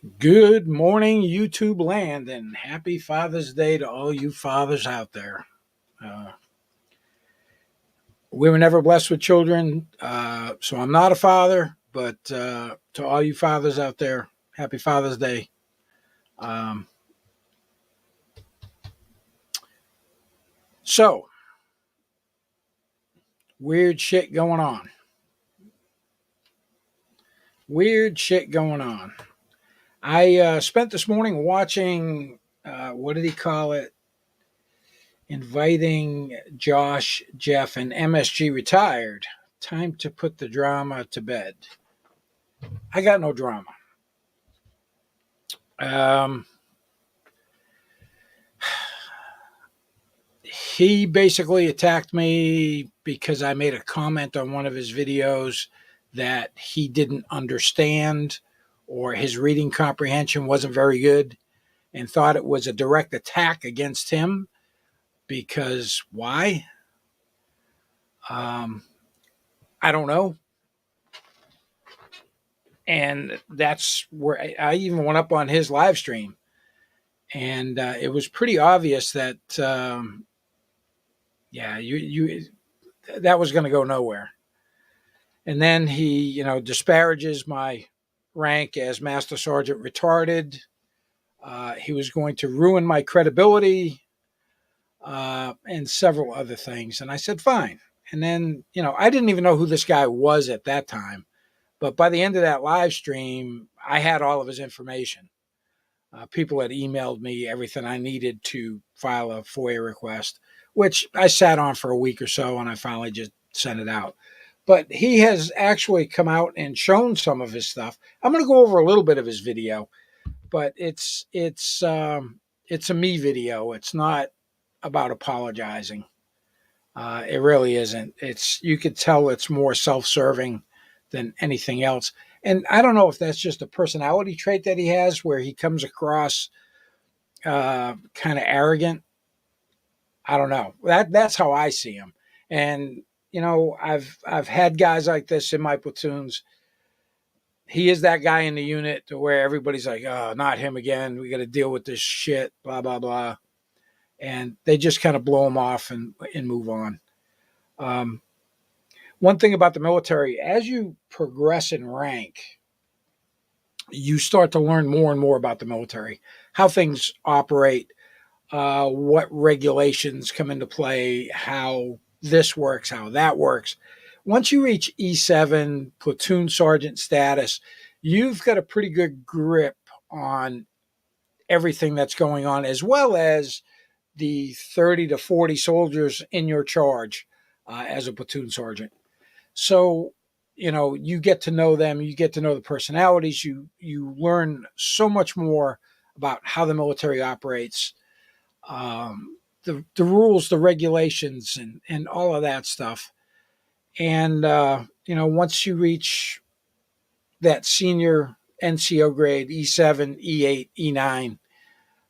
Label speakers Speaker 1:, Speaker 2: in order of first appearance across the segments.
Speaker 1: Good morning, YouTube land, and happy Father's Day to all you fathers out there. Uh, we were never blessed with children, so I'm not a father, but to all you fathers out there, happy Father's Day. Um, so, weird shit going on. Weird shit going on. I spent this morning watching, what did he call it? Inviting Josh, Jeff, and MSG retired. Time to put the drama to bed. I got no drama. Um, he basically attacked me because I made a comment on one of his videos that he didn't understand or his reading comprehension wasn't very good and thought it was a direct attack against him because why? Um, I don't know. And that's where I even went up on his live stream. And it was pretty obvious that, yeah, that was going to go nowhere. And then he, disparages my rank as Master Sergeant Retarded. He was going to ruin my credibility and several other things. And I said, fine. And then, I didn't even know who this guy was at that time. But by the end of that live stream, I had all of his information. People had emailed me everything I needed to file a FOIA request, which I sat on for a week or so, and I finally just sent it out. But he has actually come out and shown some of his stuff. I'm going to go over a little bit of his video, but it's a me video. It's not about apologizing. It really isn't. You could tell it's more self-serving than anything else. And I don't know if that's just a personality trait that he has, where he comes across kind of arrogant. I don't know. That's how I see him. And I've had guys like this in my platoons. He is that guy in the unit to where everybody's like, "Oh, not him again. We got to deal with this shit." Blah blah blah, and they just kind of blow him off and move on. Um, One thing about the military, as you progress in rank, you start to learn more and more about the military, how things operate, what regulations come into play, how this works, how that works. Once you reach E7 platoon sergeant status, you've got a pretty good grip on everything that's going on, as well as the 30 to 40 soldiers in your charge as a platoon sergeant. So, you get to know them, you get to know the personalities, you learn so much more about how the military operates, the rules, the regulations, and all of that stuff. And once you reach that senior NCO grade, E7, E8,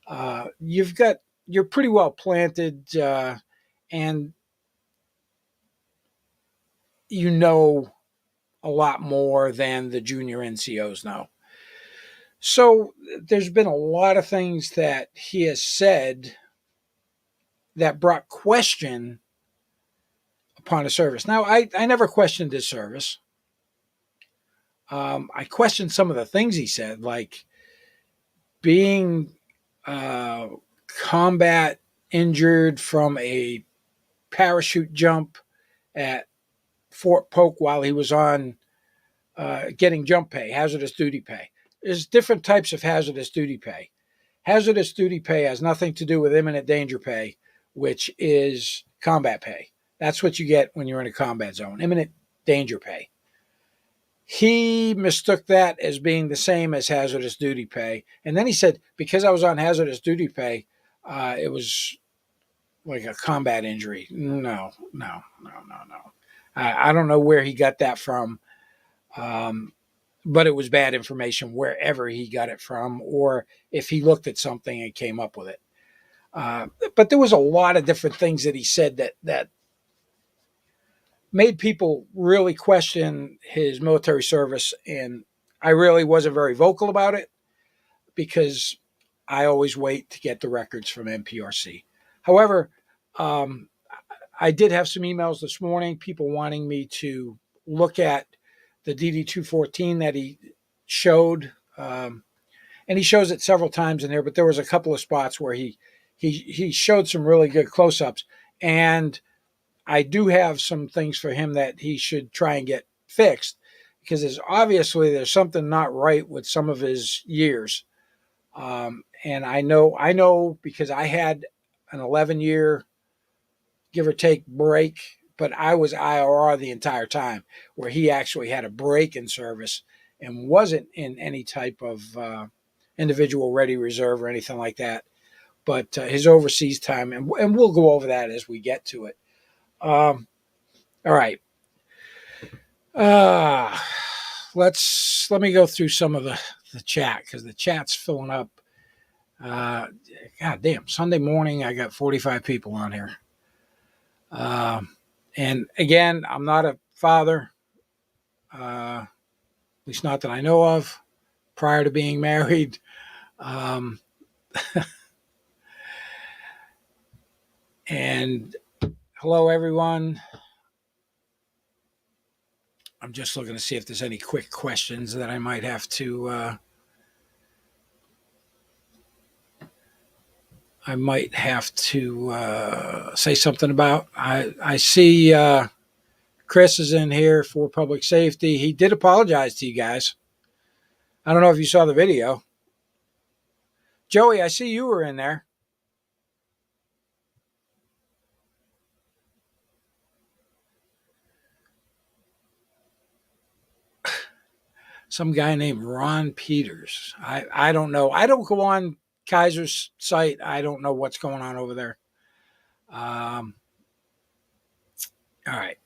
Speaker 1: E9, you're pretty well planted, and you know a lot more than the junior NCOs know. So there's been a lot of things that he has said that brought question upon his service. Now, I never questioned his service. I questioned some of the things he said, like being uh, combat injured from a parachute jump at Fort Polk while he was on getting jump pay, hazardous duty pay. There's different types of hazardous duty pay. Hazardous duty pay has nothing to do with imminent danger pay, which is combat pay. That's what you get when you're in a combat zone, imminent danger pay. He mistook that as being the same as hazardous duty pay. And then he said, because I was on hazardous duty pay, it was like a combat injury. No. I don't know where he got that from. But it was bad information wherever he got it from, or if he looked at something and came up with it. But there was a lot of different things that he said that made people really question his military service, and I really wasn't very vocal about it. because I always wait to get the records from NPRC. However, I did have some emails this morning, people wanting me to look at the DD214 that he showed. And he shows it several times in there, but there was a couple of spots where he showed some really good close-ups. And I do have some things for him that he should try and get fixed, because there's something not right with some of his years. And I know because I had an 11-year, give or take, break, but I was IRR the entire time, where he actually had a break in service and wasn't in any type of individual ready reserve or anything like that. But his overseas time, and we'll go over that as we get to it. All right. Let me go through some of the chat, because the chat's filling up. God damn, Sunday morning, I got 45 people on here. And again, I'm not a father, at least not that I know of, prior to being married. And hello, everyone. I'm just looking to see if there's any quick questions that I might have to say something about. I see Chris is in here for public safety. He did apologize to you guys. I don't know if you saw the video. Joey, I see you were in there. Some guy named Ron Peters. I don't know. I don't go on Kaiser's site. I don't know what's going on over there. All right.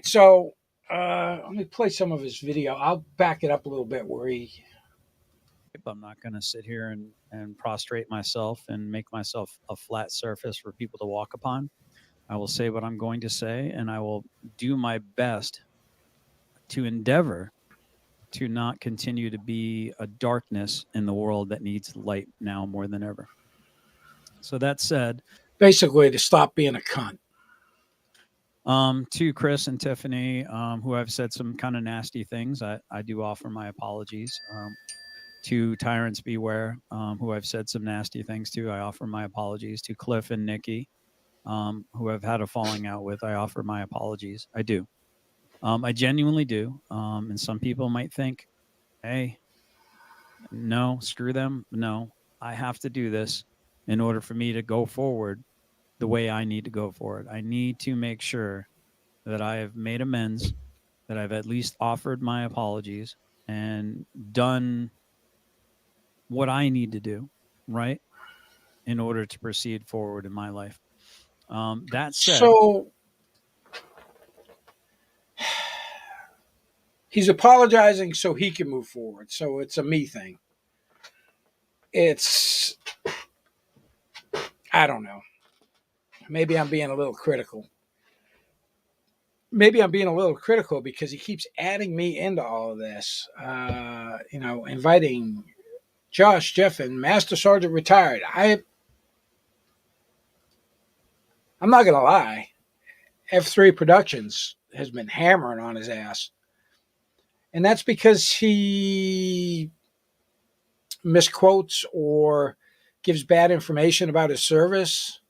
Speaker 1: So let me play some of his video. I'll back it up a little bit where he.
Speaker 2: I'm not going to sit here and prostrate myself and make myself a flat surface for people to walk upon. I will say what I'm going to say, and I will do my best to endeavor to not continue to be a darkness in the world that needs light now more than ever. So that said,
Speaker 1: basically to stop being a cunt.
Speaker 2: To Chris and Tiffany, who I've said some kind of nasty things, I do offer my apologies. To Tyrants Beware, who I've said some nasty things to, I offer my apologies. To Cliff and Nikki, who I've had a falling out with, I offer my apologies. I do. I genuinely do. And some people might think, hey, no, screw them. No, I have to do this in order for me to go forward the way I need to go forward. I need to make sure that I have made amends, that I've at least offered my apologies and done what I need to do, right, in order to proceed forward in my life. That said,
Speaker 1: so he's apologizing so he can move forward. So it's a me thing. I don't know. Maybe I'm being a little critical. Because he keeps adding me into all of this. Inviting Josh, Jeff, and Master Sergeant retired. I'm not going to lie. F3 Productions has been hammering on his ass. And that's because he misquotes or gives bad information about his service,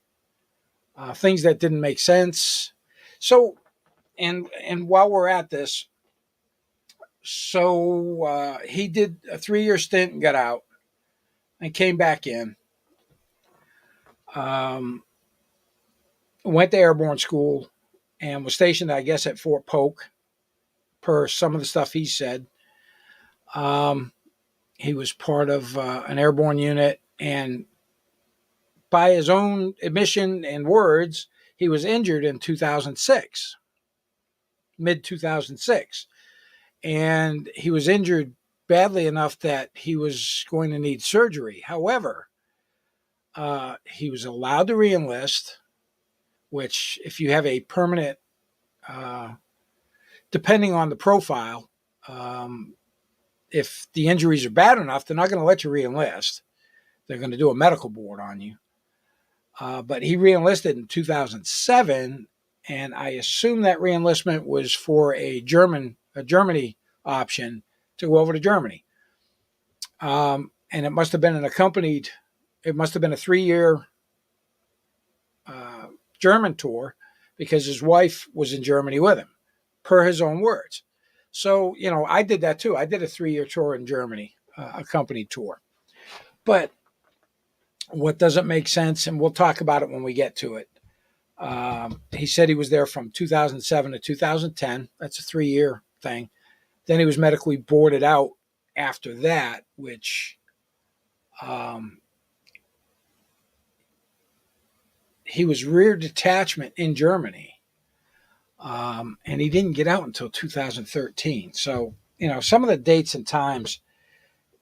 Speaker 1: things that didn't make sense. So, and while we're at this, so he did a 3-year stint and got out and came back in. Went to airborne school and was stationed, I guess, at Fort Polk, per some of the stuff he said. He was part of an airborne unit, and by his own admission and words, he was injured in 2006, mid-2006. And he was injured badly enough that he was going to need surgery. However, he was allowed to reenlist, which if you have a permanent, depending on the profile, if the injuries are bad enough, they're not going to let you reenlist. They're going to do a medical board on you. But he reenlisted in 2007, and I assume that reenlistment was for a Germany option to go over to Germany. And it must have been a 3-year German tour, because his wife was in Germany with him, per his own words. So, I did that too. I did a 3-year tour in Germany, a company tour. But what doesn't make sense, and we'll talk about it when we get to it. He said he was there from 2007 to 2010. That's a 3-year thing. Then he was medically boarded out after that, which he was rear detachment in Germany. And he didn't get out until 2013. So, some of the dates and times,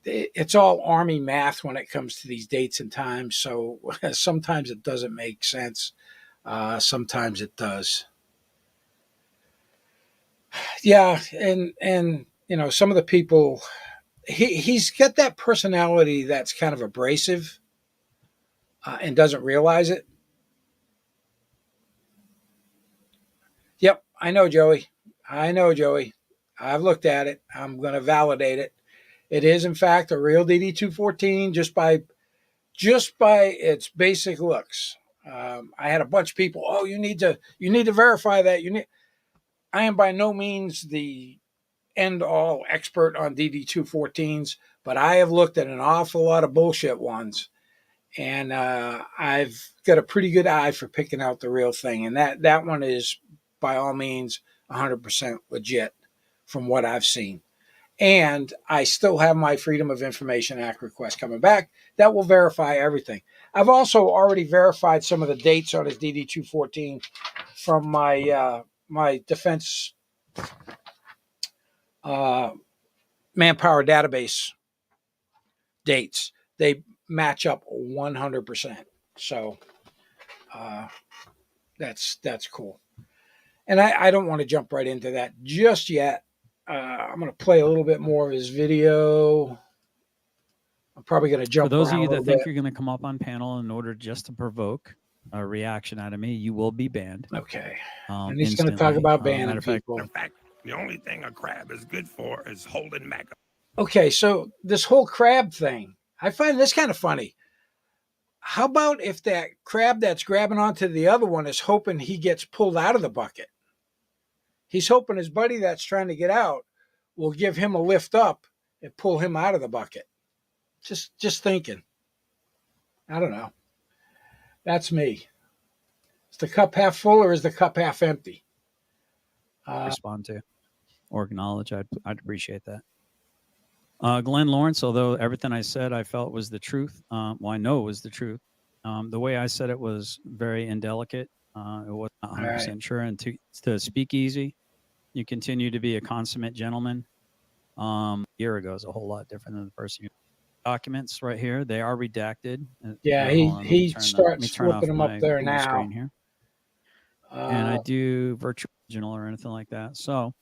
Speaker 1: it's all Army math when it comes to these dates and times. So sometimes it doesn't make sense. Sometimes it does. Yeah. And some of the people, he's got that personality that's kind of abrasive and doesn't realize it. Yep. I know, Joey. I've looked at it. I'm going to validate it. It is, in fact, a real DD-214 just by its basic looks. I had a bunch of people. Oh, you need to verify that. I am by no means the end all expert on DD-214s, but I have looked at an awful lot of bullshit ones, and I've got a pretty good eye for picking out the real thing. And that one is by all means 100% legit from what I've seen. And I still have my Freedom of Information Act request coming back. That will verify everything. I've also already verified some of the dates on his DD-214 from my my defense manpower database dates. They match up 100%. So that's cool. And I don't want to jump right into that just yet. I'm going to play a little bit more of his video. I'm probably going to jump.
Speaker 2: For those of you that think you're going to come up on panel in order just to provoke a reaction out of me, you will be banned.
Speaker 1: Okay. And he's going to talk about banning people.
Speaker 3: In fact, the only thing a crab is good for is holding back.
Speaker 1: Okay, so this whole crab thing, I find this kind of funny. How about if that crab that's grabbing onto the other one is hoping he gets pulled out of the bucket? He's hoping his buddy that's trying to get out will give him a lift up and pull him out of the bucket. Just thinking. I don't know. That's me. Is the cup half full or is the cup half empty?
Speaker 2: Respond to or acknowledge. I'd appreciate that. Glenn Lawrence, although everything I said I felt was the truth. Well, I know it was the truth. The way I said it was very indelicate. It wasn't 100% sure. And to speak easy, you continue to be a consummate gentleman. A year ago is a whole lot different than the person you documents right here. They are redacted.
Speaker 1: Yeah, he starts flipping them up there now.
Speaker 2: Screen here. And I do virtual original or anything like that. So,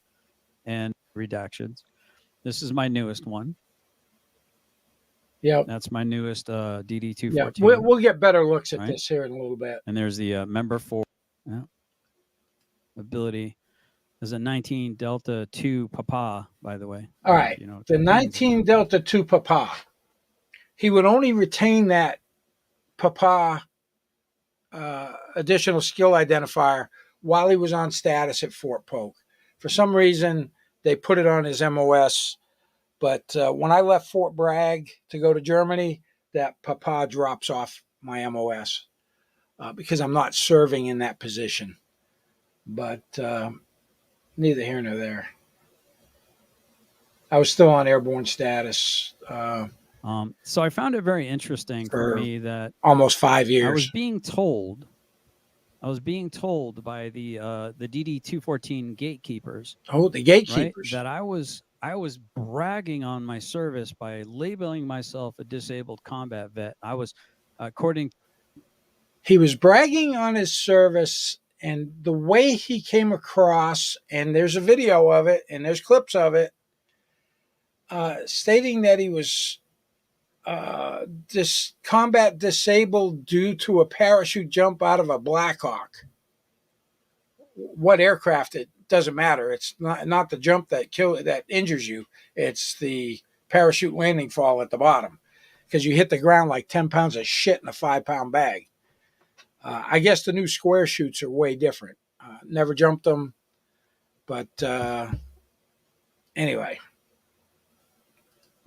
Speaker 2: and redactions. This is my newest one.
Speaker 1: Yep.
Speaker 2: That's my newest DD-214.
Speaker 1: Yeah, we'll get better looks at this here in a little bit.
Speaker 2: And there's the member 4 ability. There's a 19 Delta 2 Papa, by the way.
Speaker 1: All right. The 19 Delta 2 Papa. He would only retain that Papa additional skill identifier while he was on status at Fort Polk. For some reason, they put it on his MOS. But when I left Fort Bragg to go to Germany, that Papa drops off my MOS because I'm not serving in that position. But neither here nor there. I was still on airborne status.
Speaker 2: So I found it very interesting for me that
Speaker 1: almost 5 years.
Speaker 2: I was being told by the DD-214 gatekeepers.
Speaker 1: Oh, the gatekeepers.
Speaker 2: Right, that I was bragging on my service by labeling myself a disabled combat vet. I was,
Speaker 1: he was bragging on his service, and the way he came across, and there's a video of it, and there's clips of it. stating that he was combat disabled due to a parachute jump out of a Black Hawk. What aircraft, it doesn't matter. It's not the jump that injures you. It's the parachute landing fall at the bottom, because you hit the ground like 10 pounds of shit in a 5-pound bag. I guess the new square chutes are way different. Never jumped them, but anyway.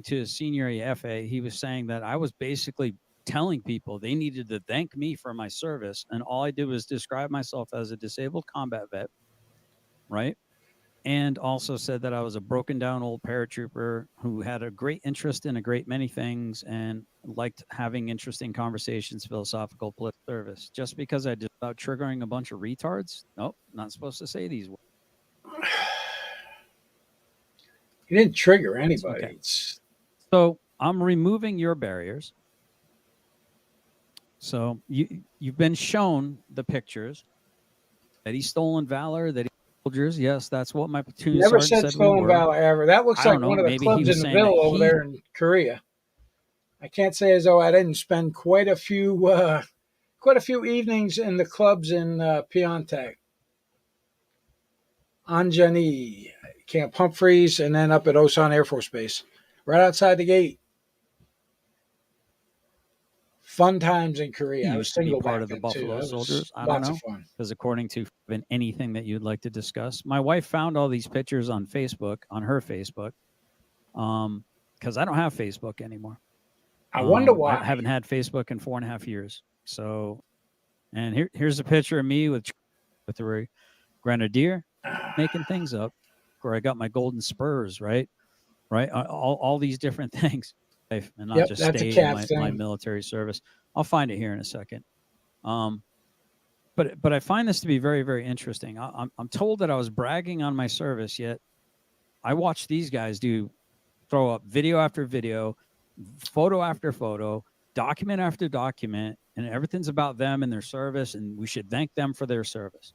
Speaker 2: To his senior AFA, he was saying that I was basically telling people they needed to thank me for my service, and all I did was describe myself as a disabled combat vet, right? And also said that I was a broken down old paratrooper who had a great interest in a great many things and liked having interesting conversations, philosophical, political service. Just because I did about triggering a bunch of retards? Nope, not supposed to say these words.
Speaker 1: You didn't trigger anybody.
Speaker 2: Okay. So I'm removing your barriers. So you've been shown the pictures that he's stolen valor, that he soldiers. Yes, that's what my platoon
Speaker 1: Never
Speaker 2: sergeant
Speaker 1: said
Speaker 2: said we
Speaker 1: stolen
Speaker 2: were.
Speaker 1: valor ever. That looks like one of the
Speaker 2: maybe he
Speaker 1: clubs
Speaker 2: was
Speaker 1: in the
Speaker 2: saying that
Speaker 1: Ville over
Speaker 2: he-
Speaker 1: there in Korea. I can't say as though I didn't spend quite a few evenings in the clubs in Pyeongtaek, Anjani, Camp Humphreys, and then up at Osan Air Force Base, right outside the gate. Fun times in Korea.
Speaker 2: He
Speaker 1: I was
Speaker 2: used to be
Speaker 1: single
Speaker 2: part
Speaker 1: back
Speaker 2: of the
Speaker 1: then,
Speaker 2: Buffalo
Speaker 1: too.
Speaker 2: Soldiers. I don't
Speaker 1: Lots
Speaker 2: know.
Speaker 1: of fun.
Speaker 2: Because according to anything that you'd like to discuss, my wife found all these pictures on Facebook, on her Facebook, because I don't have Facebook anymore.
Speaker 1: I wonder why.
Speaker 2: I haven't had Facebook in 4.5 years. So, and here's a picture of me with the Grenadier making things up, where I got my golden spurs, right? All these different things, and not just stay in my military service. I'll find it here in a second. But I find this to be very, very interesting. I'm told that I was bragging on my service, yet I watch these guys throw up video after video, photo after photo, document after document, and everything's about them and their service, and we should thank them for their service.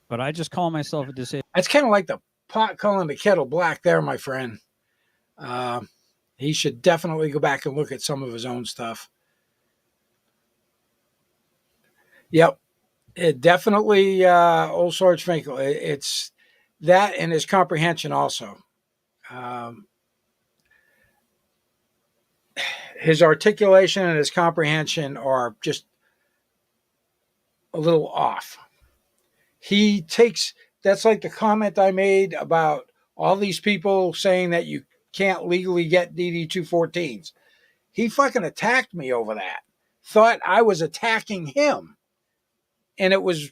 Speaker 2: But I just call myself a disabled.
Speaker 1: That's kind of like the pot calling the kettle black there, my friend. He should definitely go back and look at some of his own stuff. Yep. It definitely, old Sarge Finkel. It's that and his comprehension also. His articulation and his comprehension are just a little off. That's like the comment I made about all these people saying that you can't legally get DD-214s. He fucking attacked me over that. Thought I was attacking him. And it was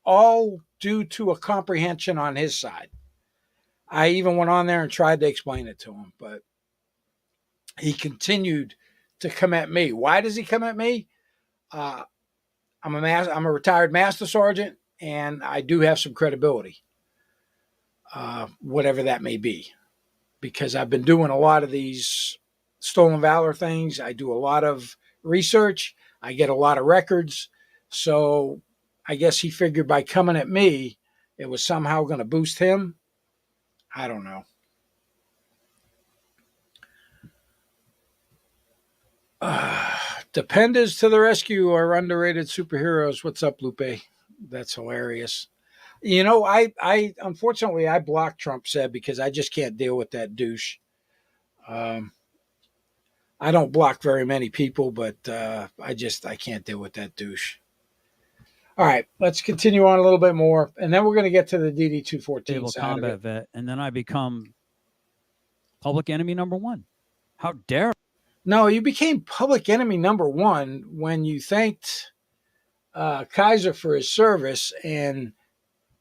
Speaker 1: all due to a comprehension on his side. I even went on there and tried to explain it to him, but he continued to come at me. Why does he come at me? I'm a retired master sergeant, and I do have some credibility, whatever that may be, because I've been doing a lot of these stolen valor things. I do a lot of research. I get a lot of records. So I guess he figured by coming at me, it was somehow going to boost him. I don't know. Dependers to the rescue are underrated superheroes. What's up, Lupe? That's hilarious. You know, I unfortunately I blocked Trump said because I just can't deal with that douche. I don't block very many people, but I can't deal with that douche. All right, let's continue on a little bit more, and then we're going to get to the DD-214 side
Speaker 2: combat
Speaker 1: of it.
Speaker 2: vet, and then I become public enemy number one. How dare?
Speaker 1: No, you became public enemy number one when you thanked Kaiser for his service and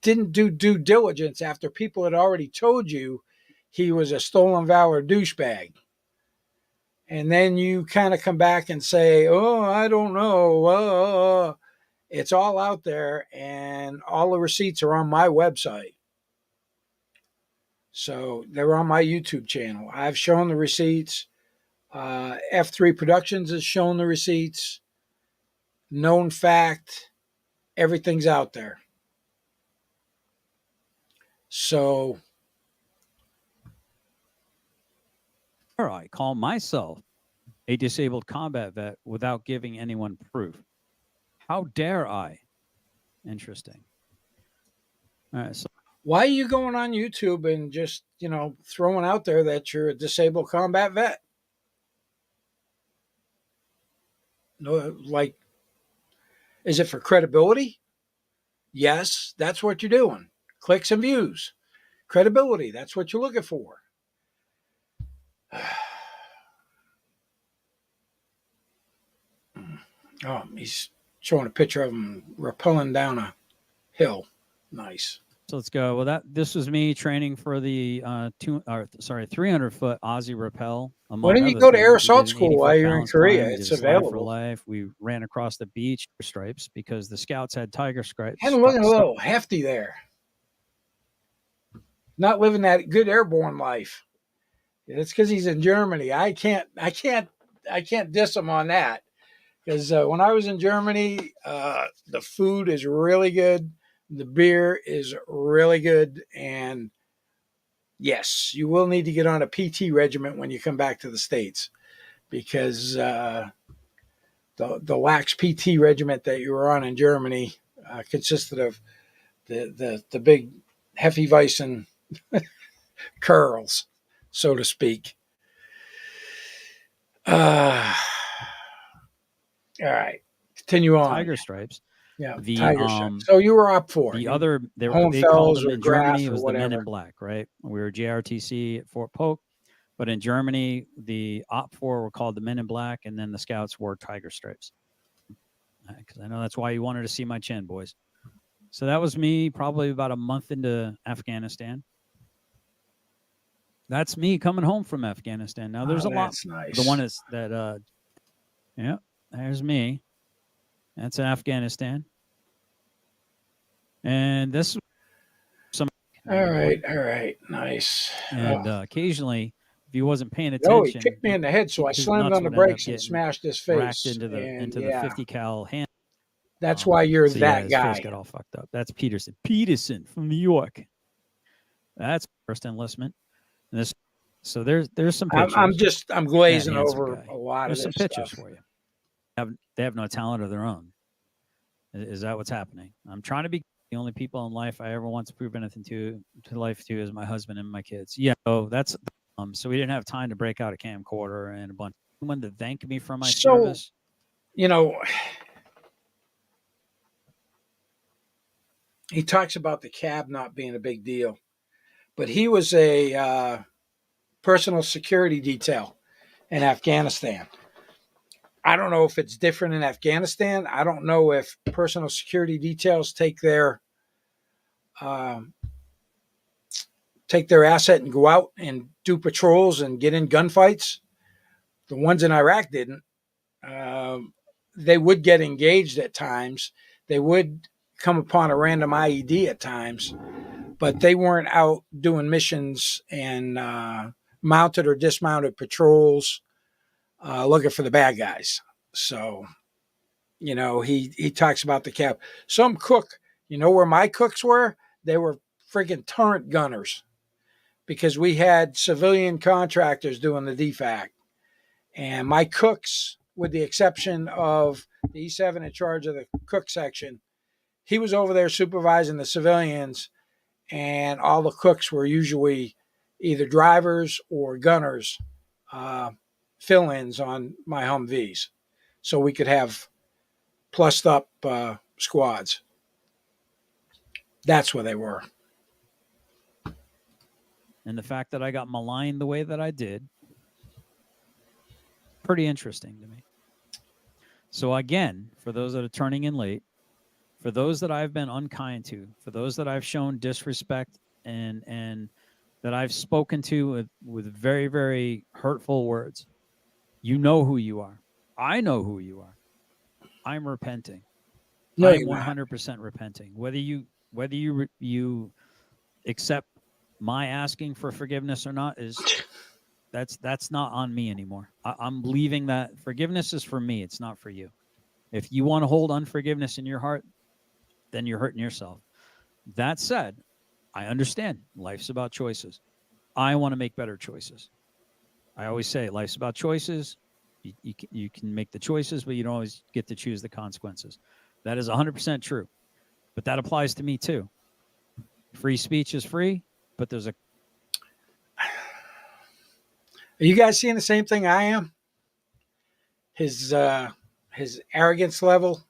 Speaker 1: didn't do due diligence after people had already told you he was a stolen valor douchebag. And then you kind of come back and say, oh, I don't know. It's all out there, and all the receipts are on my website. So they're on my YouTube channel. I've shown the receipts. F3 Productions has shown the receipts. Known fact, everything's out there. So
Speaker 2: dare I call myself a disabled combat vet without giving anyone proof? How dare I? Interesting. All right. So
Speaker 1: Why are you going on YouTube and just, throwing out there that you're a disabled combat vet? No, like, is it for credibility? Yes, that's what you're doing. Clicks and views. Credibility, that's what you're looking for. Oh, he's showing a picture of him rappelling down a hill. Nice.
Speaker 2: So let's go. Well, this was me training for the 300-foot Aussie rappel.
Speaker 1: Why didn't you go to air assault school while you're in Korea?
Speaker 2: Climb.
Speaker 1: It's
Speaker 2: Slide for
Speaker 1: available.
Speaker 2: life. We ran across the beach stripes because the scouts had tiger stripes.
Speaker 1: Kind of looking a little hefty there. Not living that good airborne life. It's because he's in Germany. I can't diss him on that. Because when I was in Germany, the food is really good. The beer is really good. And yes, you will need to get on a PT regiment when you come back to the States. Because the lax PT regiment that you were on in Germany consisted of the big Hefeweizen curls, so to speak. All right, continue on.
Speaker 2: Tiger stripes.
Speaker 1: Yeah, tiger stripes. So you were up for
Speaker 2: the
Speaker 1: it.
Speaker 2: other. They
Speaker 1: Hohenfels
Speaker 2: called them
Speaker 1: or
Speaker 2: in
Speaker 1: Graf
Speaker 2: Germany. It
Speaker 1: or
Speaker 2: was the Men
Speaker 1: whatever.
Speaker 2: in Black, right? We were JRTC at Fort Polk, but in Germany, the OPFOR were called the Men in Black, and then the Scouts wore tiger stripes. Because I know that's why you wanted to see my chin, boys. So that was me, probably about a month into Afghanistan. That's me coming home from Afghanistan. Now there's a lot.
Speaker 1: Nice.
Speaker 2: The one is that. Yeah, there's me. That's Afghanistan. And this some
Speaker 1: All right, nice.
Speaker 2: and occasionally, if he wasn't paying
Speaker 1: No,
Speaker 2: attention,
Speaker 1: he kicked me in the head, so I
Speaker 2: his
Speaker 1: slammed
Speaker 2: nuts
Speaker 1: on the
Speaker 2: would end up
Speaker 1: brakes and
Speaker 2: getting
Speaker 1: smashed his
Speaker 2: racked
Speaker 1: face.
Speaker 2: into the 50 cal hand.
Speaker 1: That's why you're
Speaker 2: so
Speaker 1: that
Speaker 2: his
Speaker 1: guy.
Speaker 2: face got all fucked up. That's Peterson. Peterson from New York. That's first enlistment. And this, so there's some pictures.
Speaker 1: I'm glazing
Speaker 2: That handsome
Speaker 1: over
Speaker 2: guy.
Speaker 1: a lot
Speaker 2: There's
Speaker 1: of
Speaker 2: some
Speaker 1: this
Speaker 2: pictures
Speaker 1: stuff.
Speaker 2: for you. They have no talent of their own. Is that what's happening? I'm trying to be the only people in life I ever want to prove anything to life to is my husband and my kids. Yeah, so that's so we didn't have time to break out a camcorder and a bunch. Someone to thank me for my service.
Speaker 1: He talks about the cab not being a big deal, but he was a personal security detail in Afghanistan. I don't know if it's different in Afghanistan. I don't know if personal security details take their asset and go out and do patrols and get in gunfights. The ones in Iraq didn't. They would get engaged at times. They would come upon a random IED at times, but they weren't out doing missions and mounted or dismounted patrols looking for the bad guys. So, he talks about the cab. Some cook, where my cooks were? They were freaking turret gunners because we had civilian contractors doing the DFAC. And my cooks, with the exception of the E7 in charge of the cook section, he was over there supervising the civilians, and all the cooks were usually either drivers or gunners, fill-ins on my Humvees, so we could have plussed up squads. That's where they were.
Speaker 2: And the fact that I got maligned the way that I did, pretty interesting to me. So again, for those that are turning in late, for those that I've been unkind to, for those that I've shown disrespect and that I've spoken to with very, very hurtful words, you know who you are. I know who you are. I'm repenting.
Speaker 1: No,
Speaker 2: I'm 100% repenting. Whether you accept my asking for forgiveness or not that's not on me anymore. I'm leaving that. Forgiveness is for me. It's not for you. If you want to hold unforgiveness in your heart, then you're hurting yourself. That said, I understand life's about choices. I want to make better choices. I always say life's about choices. You can make the choices, but you don't always get to choose the consequences. That is 100% true. But that applies to me too. Free speech is free, but there's a
Speaker 1: Are you guys seeing the same thing I am? His arrogance level.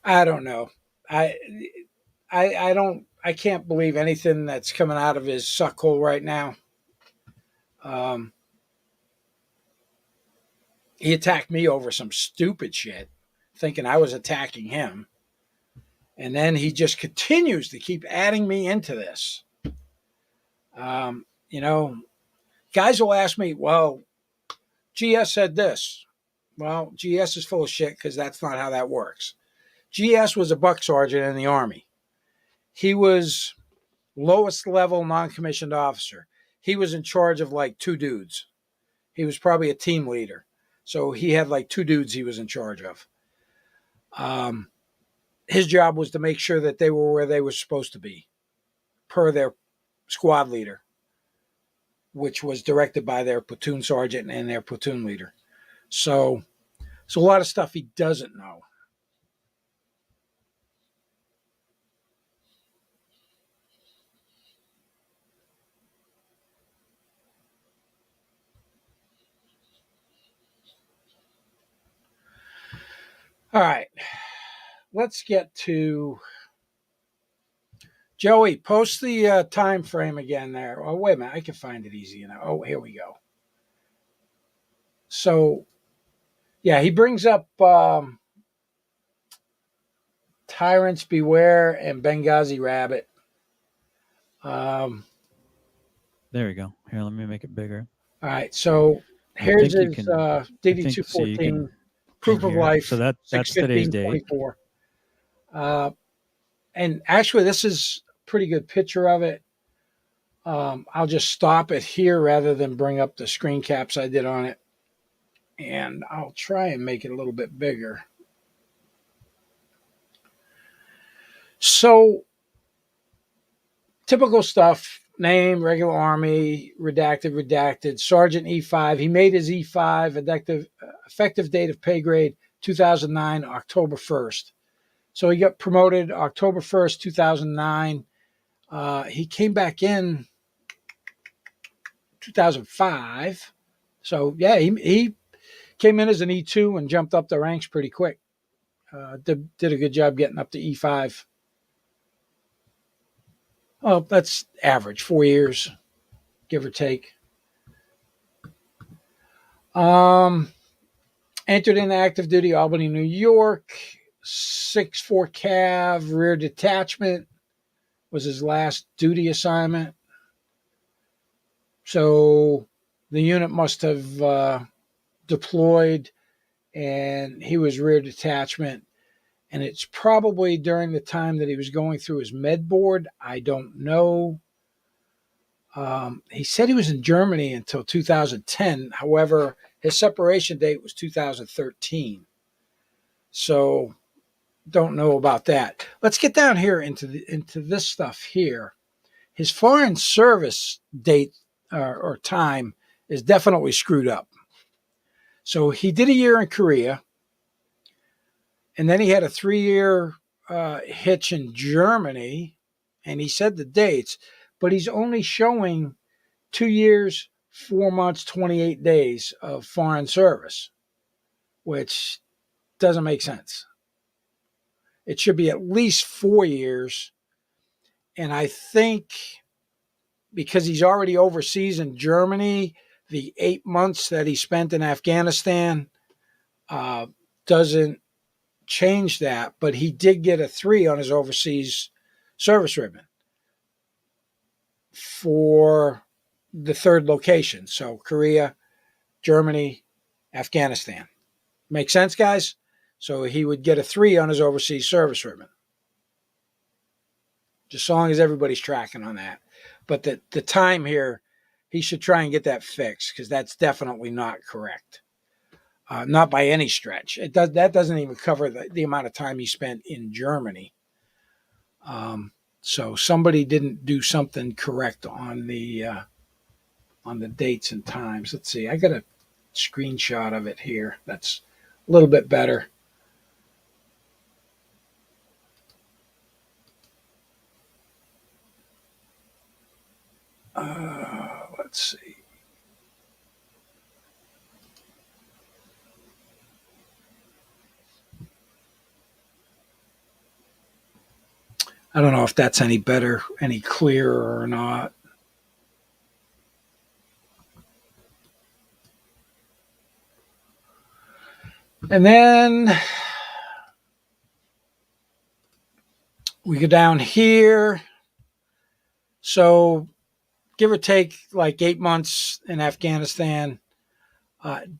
Speaker 1: I don't know. I I can't believe anything that's coming out of his suckhole right now. Um, he attacked me over some stupid shit, thinking I was attacking him. And then he just continues to keep adding me into this. You know, guys will ask me, well, GS said this. Well, GS is full of shit because that's not how that works. GS was a buck sergeant in the Army. He was lowest level non-commissioned officer. He was in charge of like 2 dudes. He was probably a team leader. So he had like 2 dudes he was in charge of. His job was to make sure that they were where they were supposed to be per their squad leader, which was directed by their platoon sergeant and their platoon leader. So a lot of stuff he doesn't know. All right, let's get to Joey. Post the time frame again there. Oh, wait a minute. I can find it easy enough. Oh, here we go. So, yeah, he brings up Tyrants Beware and Benghazi Rabbit.
Speaker 2: There we go. Here, let me make it bigger.
Speaker 1: All right, so here's his DD-214 proof of life.
Speaker 2: So that's today's date.
Speaker 1: 24. And actually, this is a pretty good picture of it. I'll just stop it here rather than bring up the screen caps I did on it. And I'll try and make it a little bit bigger. So, typical stuff. Name, regular Army, redacted, Sergeant E5. He made his E5 effective date of pay grade 2009, October 1st. So he got promoted October 1st, 2009. He came back in 2005. So, yeah, he came in as an E2 and jumped up the ranks pretty quick. Did a good job getting up to E5. Well, that's average, 4 years, give or take. Entered into active duty, Albany, New York. 6-4 Cav, rear detachment was his last duty assignment. So the unit must have deployed, and he was rear detachment. And it's probably during the time that he was going through his med board. I don't know. He said he was in Germany until 2010. However, his separation date was 2013. So don't know about that. Let's get down here into this stuff here. His foreign service date or time is definitely screwed up. So he did a year in Korea. And then he had a 3-year hitch in Germany, and he said the dates, but he's only showing 2 years, 4 months, 28 days of foreign service, which doesn't make sense. It should be at least 4 years. And I think because he's already overseas in Germany, the 8 months that he spent in Afghanistan doesn't change that, but he did get a 3 on his overseas service ribbon for the 3rd location. So Korea, Germany, Afghanistan. Make sense, guys? So he would get a 3 on his overseas service ribbon. Just so long as everybody's tracking on that. But the time here, he should try and get that fixed because that's definitely not correct. Not by any stretch. That doesn't even cover the amount of time he spent in Germany. So somebody didn't do something correct on the dates and times. Let's see. I got a screenshot of it here. That's a little bit better. Let's see. I don't know if that's any better, any clearer or not. And then we go down here. So give or take like 8 months in Afghanistan.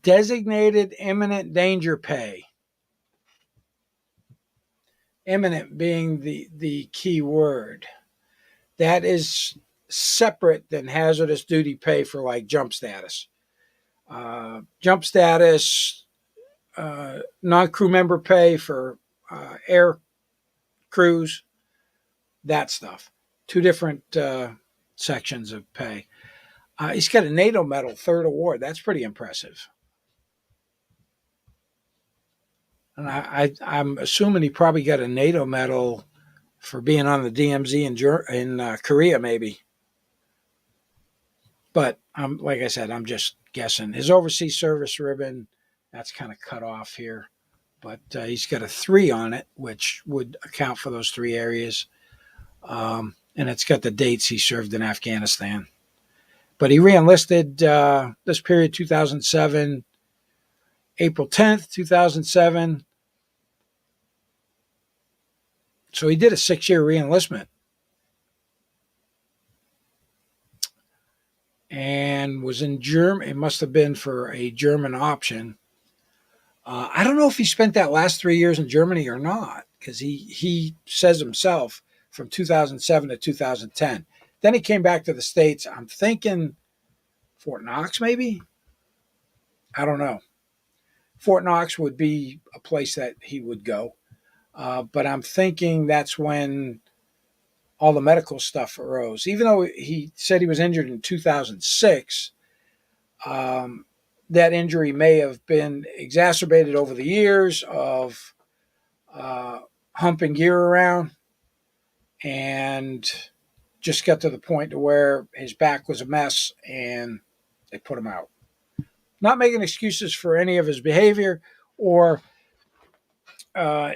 Speaker 1: Designated imminent danger pay. Imminent being the key word. That is separate than hazardous duty pay for like jump status. Jump status, non-crew member pay for air crews, that stuff. Two different sections of pay. He's got a NATO medal, third award. That's pretty impressive. And I'm assuming he probably got a NATO medal for being on the DMZ in Korea, maybe. But like I said, I'm just guessing. His overseas service ribbon, that's kind of cut off here. But he's got a 3 on it, which would account for those 3 areas. And it's got the dates he served in Afghanistan. But he reenlisted this period, 2007, April 10th, 2007. So he did a 6-year reenlistment. And was in Germany. It must have been for a German option. I don't know if he spent that last 3 years in Germany or not, because he says himself from 2007 to 2010. Then he came back to the States. I'm thinking Fort Knox, maybe? I don't know. Fort Knox would be a place that he would go. But I'm thinking that's when all the medical stuff arose. Even though he said he was injured in 2006, that injury may have been exacerbated over the years of humping gear around, and just got to the point to where his back was a mess and they put him out. Not making excuses for any of his behavior or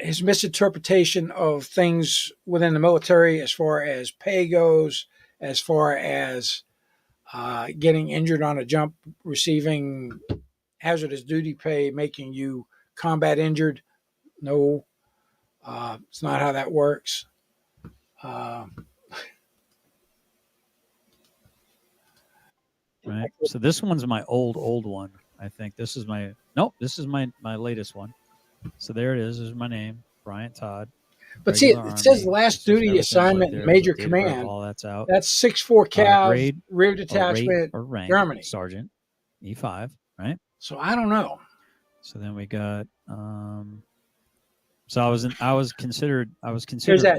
Speaker 1: his misinterpretation of things within the military as far as pay goes, as far as getting injured on a jump, receiving hazardous duty pay, making you combat injured. No, it's not how that works.
Speaker 2: Right. So this one's my old one. I think this is my latest one. So there it is. There's my name, Bryant Todd.
Speaker 1: But see, it says last duty assignment, major command.
Speaker 2: All that's out.
Speaker 1: That's 6'4" Cav, rear detachment,
Speaker 2: or rank,
Speaker 1: Germany.
Speaker 2: Sergeant, E5, right?
Speaker 1: So I don't know.
Speaker 2: So then we got. So I was considered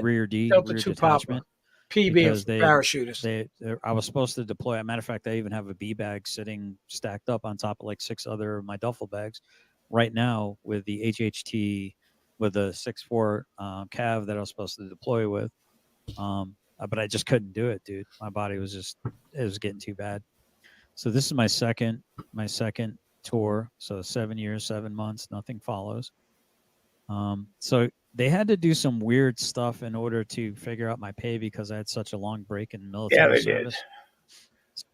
Speaker 2: rear D,
Speaker 1: Delta
Speaker 2: rear
Speaker 1: 2
Speaker 2: detachment.
Speaker 1: Papa. PB of parachutists.
Speaker 2: I was supposed to deploy. As a matter of fact, I even have a B bag sitting stacked up on top of like 6 other of my duffel bags right now with the HHT with the 6'4" Cav that I was supposed to deploy with. But I just couldn't do it, dude. My body was it was getting too bad. So this is my second tour. So 7 years, 7 months, nothing follows. So they had to do some weird stuff in order to figure out my pay because I had such a long break in military service.
Speaker 1: Did.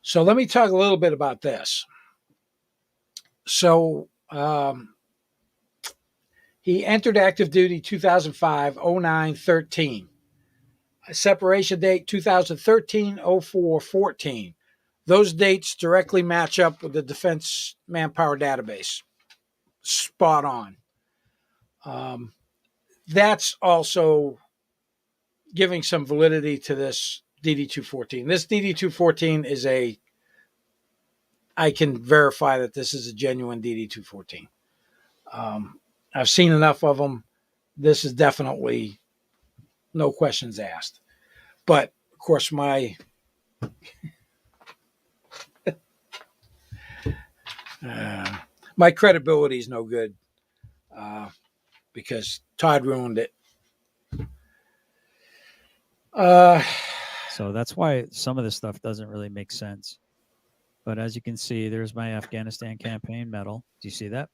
Speaker 1: So let me talk a little bit about this. So he entered active duty 2005, 09, 13. Separation date 2013, 04, 14. Those dates directly match up with the Defense Manpower Database. Spot on. That's also giving some validity to this DD-214. This DD-214 is I can verify that this is a genuine DD-214. I've seen enough of them. This is definitely no questions asked. But of course, my credibility is no good because Todd ruined it.
Speaker 2: So that's why some of this stuff doesn't really make sense. But as you can see, there's my Afghanistan campaign medal. Do you see that?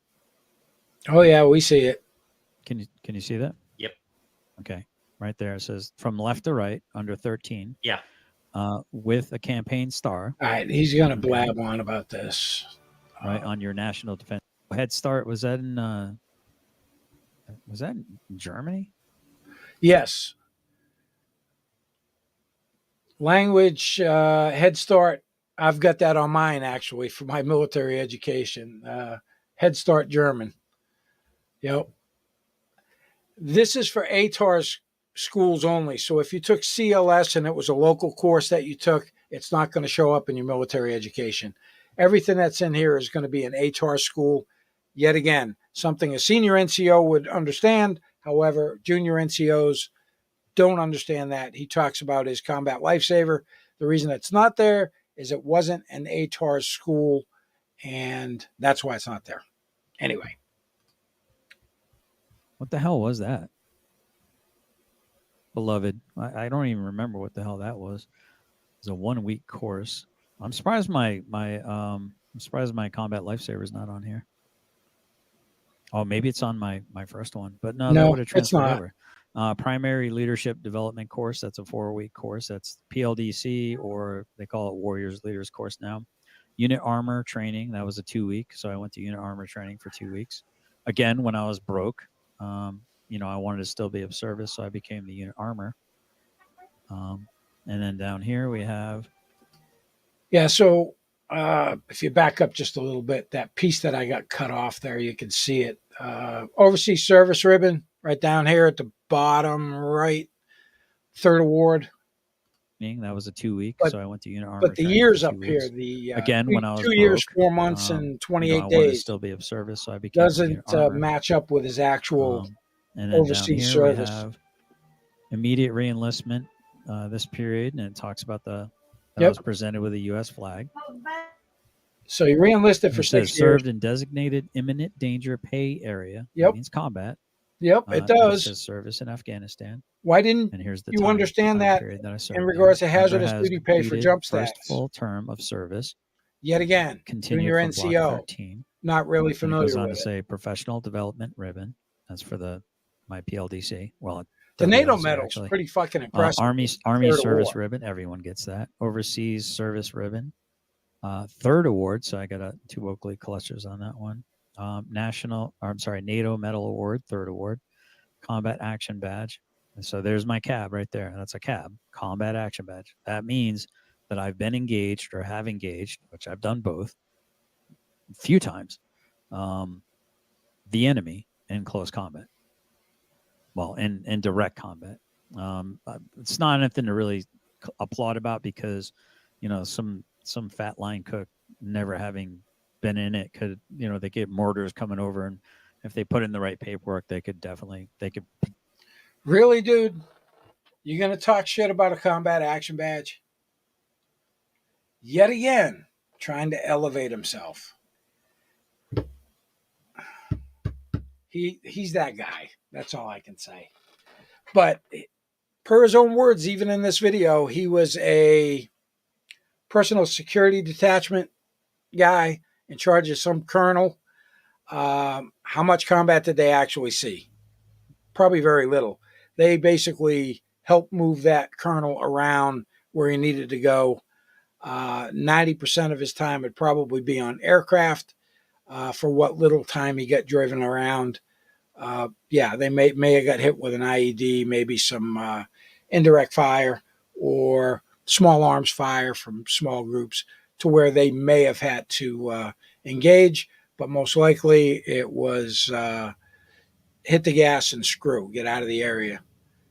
Speaker 1: Oh yeah, we see it.
Speaker 2: Can you see that?
Speaker 4: Yep.
Speaker 2: Okay. Right there. It says from left to right under 13.
Speaker 4: Yeah.
Speaker 2: With a campaign star.
Speaker 1: All right, he's going to blab on about this.
Speaker 2: Right on your national defense. Head Start, was that in Germany?
Speaker 1: Yes. Language, Head Start. I've got that on mine actually for my military education. Head Start German. Yep. This is for ATARS schools only. So if you took CLS and it was a local course that you took, it's not going to show up in your military education. Everything that's in here is going to be an ATAR school. Yet again, something a senior NCO would understand. However, junior NCOs don't understand that. He talks about his combat lifesaver. The reason it's not there is it wasn't an ATAR school, and that's why it's not there. Anyway.
Speaker 2: What the hell was that? Beloved. I don't even remember what the hell that was. It was a 1-week course. I'm surprised my combat lifesaver is not on here. Oh, maybe it's on my first one, but no, that would have transferred over. Primary Leadership Development course. That's a 4-week course. That's PLDC, or they call it Warriors Leaders course now. Unit Armor training. That was a 2-week. So I went to Unit Armor training for 2 weeks. Again, when I was broke, I wanted to still be of service, so I became the Unit Armor. And then down here we have.
Speaker 1: Yeah, so if you back up just a little bit, that piece that I got cut off there, you can see it. Overseas Service Ribbon right down here at the bottom right, 3rd award.
Speaker 2: That was a 2-week, so I went to Unit Armor.
Speaker 1: But the years up here,
Speaker 2: again, when I was
Speaker 1: 2 years, 4 months, and 28
Speaker 2: I wanted to
Speaker 1: days,
Speaker 2: still be of service, so I became
Speaker 1: doesn't match up with his actual
Speaker 2: and then
Speaker 1: overseas
Speaker 2: down here
Speaker 1: service.
Speaker 2: We have immediate reenlistment this period, and it talks about I was presented with a U.S. flag.
Speaker 1: So he reenlisted for 6 years.
Speaker 2: Served in designated imminent danger pay area.
Speaker 1: Yep.
Speaker 2: That means combat.
Speaker 1: Yep, it does.
Speaker 2: It says service in Afghanistan.
Speaker 1: Why didn't
Speaker 2: you
Speaker 1: understand that in regards to hazardous duty pay for jump stats?
Speaker 2: First full term of service.
Speaker 1: Yet again,
Speaker 2: continue
Speaker 1: your
Speaker 2: for
Speaker 1: NCO.
Speaker 2: Block 13.
Speaker 1: Not really familiar
Speaker 2: with it. Goes on
Speaker 1: to
Speaker 2: say professional development ribbon. That's for my PLDC. Well,
Speaker 1: the NATO medal is pretty fucking impressive.
Speaker 2: Army service ribbon. Everyone gets that. Overseas service ribbon. 3rd award. So I got 2 Oakley clusters on that one. NATO Medal Award, 3rd award. Combat Action Badge. And so there's my CAB right there. That's a CAB, Combat Action Badge. That means that I've been engaged or have engaged, which I've done both a few times, the enemy in close combat. Well, in direct combat. It's not anything to really applaud about because, some fat line cook never having been in it could, they get mortars coming over, and if they put in the right paperwork, they could.
Speaker 1: Really, dude? You going to talk shit about a combat action badge? Yet again, trying to elevate himself. He's that guy. That's all I can say. But per his own words, even in this video, he was a personal security detachment guy in charge of some colonel. How much combat did they actually see? Probably very little. They basically helped move that colonel around where he needed to go. 90% of his time would probably be on aircraft. For what little time he got driven around. They may have got hit with an IED, maybe some indirect fire or small arms fire from small groups to where they may have had to engage, but most likely it was hit the gas and screw, get out of the area,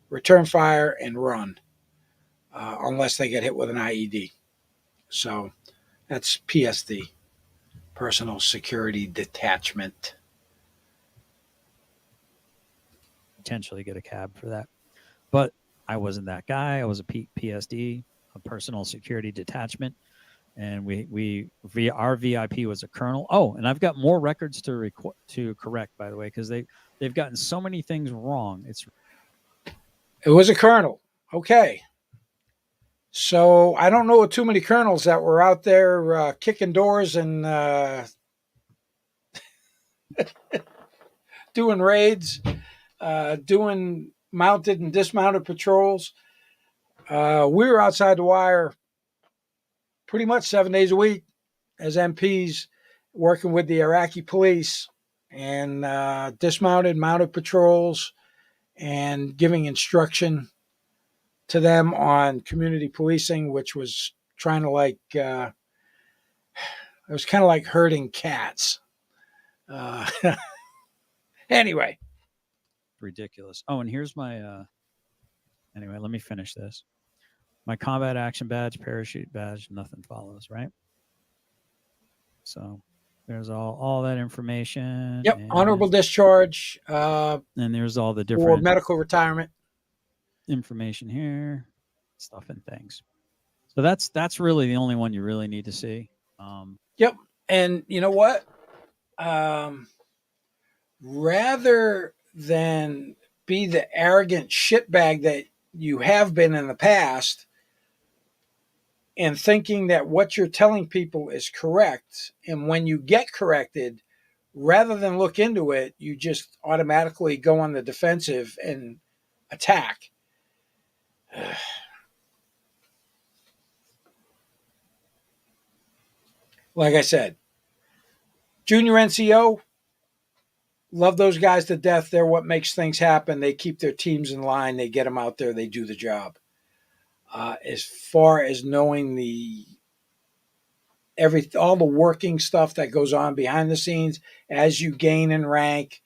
Speaker 1: return fire and run, unless they get hit with an IED. So that's PSD. Personal Security Detachment.
Speaker 2: Potentially get a cab for that. But I wasn't that guy. I was a PSD, a personal security detachment, and our VIP was a colonel. Oh, and I've got more records to correct, by the way, because they've gotten so many things wrong.
Speaker 1: It was a colonel. Okay. So I don't know too many colonels that were out there kicking doors and doing raids, doing mounted and dismounted patrols. We were outside the wire pretty much 7 days a week as MPs, working with the Iraqi police and dismounted, mounted patrols, and giving instruction to them on community policing, which was trying to it was kind of like herding cats. Uh, anyway,
Speaker 2: ridiculous. Oh, and here's my anyway, let me finish this. My combat action badge, parachute badge, nothing follows, right? So there's all that information.
Speaker 1: Yep, honorable discharge.
Speaker 2: And there's all the
Speaker 1: for
Speaker 2: different
Speaker 1: medical retirement
Speaker 2: information here, stuff and things. So that's really the only one you really need to see.
Speaker 1: Yep, and you know what? Rather than be the arrogant shitbag that you have been in the past, and thinking that what you're telling people is correct, and when you get corrected, rather than look into it, you just automatically go on the defensive and attack. Like I said, junior NCO, love those guys to death. They're what makes things happen. They keep their teams in line. They get them out there. They do the job. As far as knowing all the working stuff that goes on behind the scenes as you gain in rank,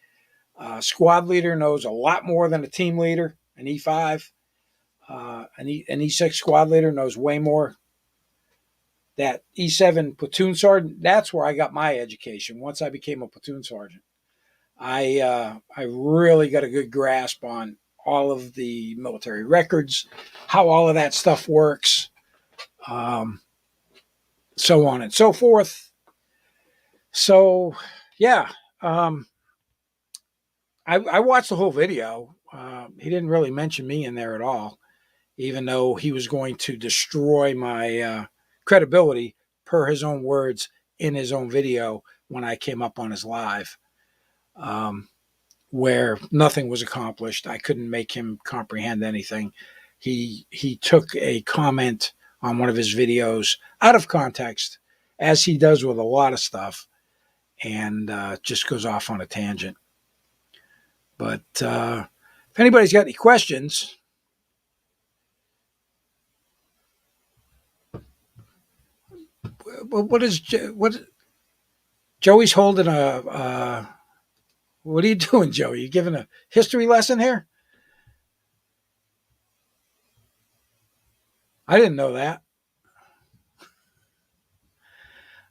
Speaker 1: squad leader knows a lot more than a team leader. An E5, an E6 squad leader knows way more. That E7 platoon sergeant, that's where I got my education. Once I became a platoon sergeant, I really got a good grasp on all of the military records, how all of that stuff works, so on and so forth. So, yeah, I watched the whole video. He didn't really mention me in there at all, even though he was going to destroy my credibility, per his own words, in his own video when I came up on his live. Where nothing was accomplished. I couldn't make him comprehend anything. He took a comment on one of his videos out of context, as he does with a lot of stuff, and just goes off on a tangent. But if anybody's got any questions, what Joey's holding a what are you doing, Joey? You giving a history lesson here? I didn't know that.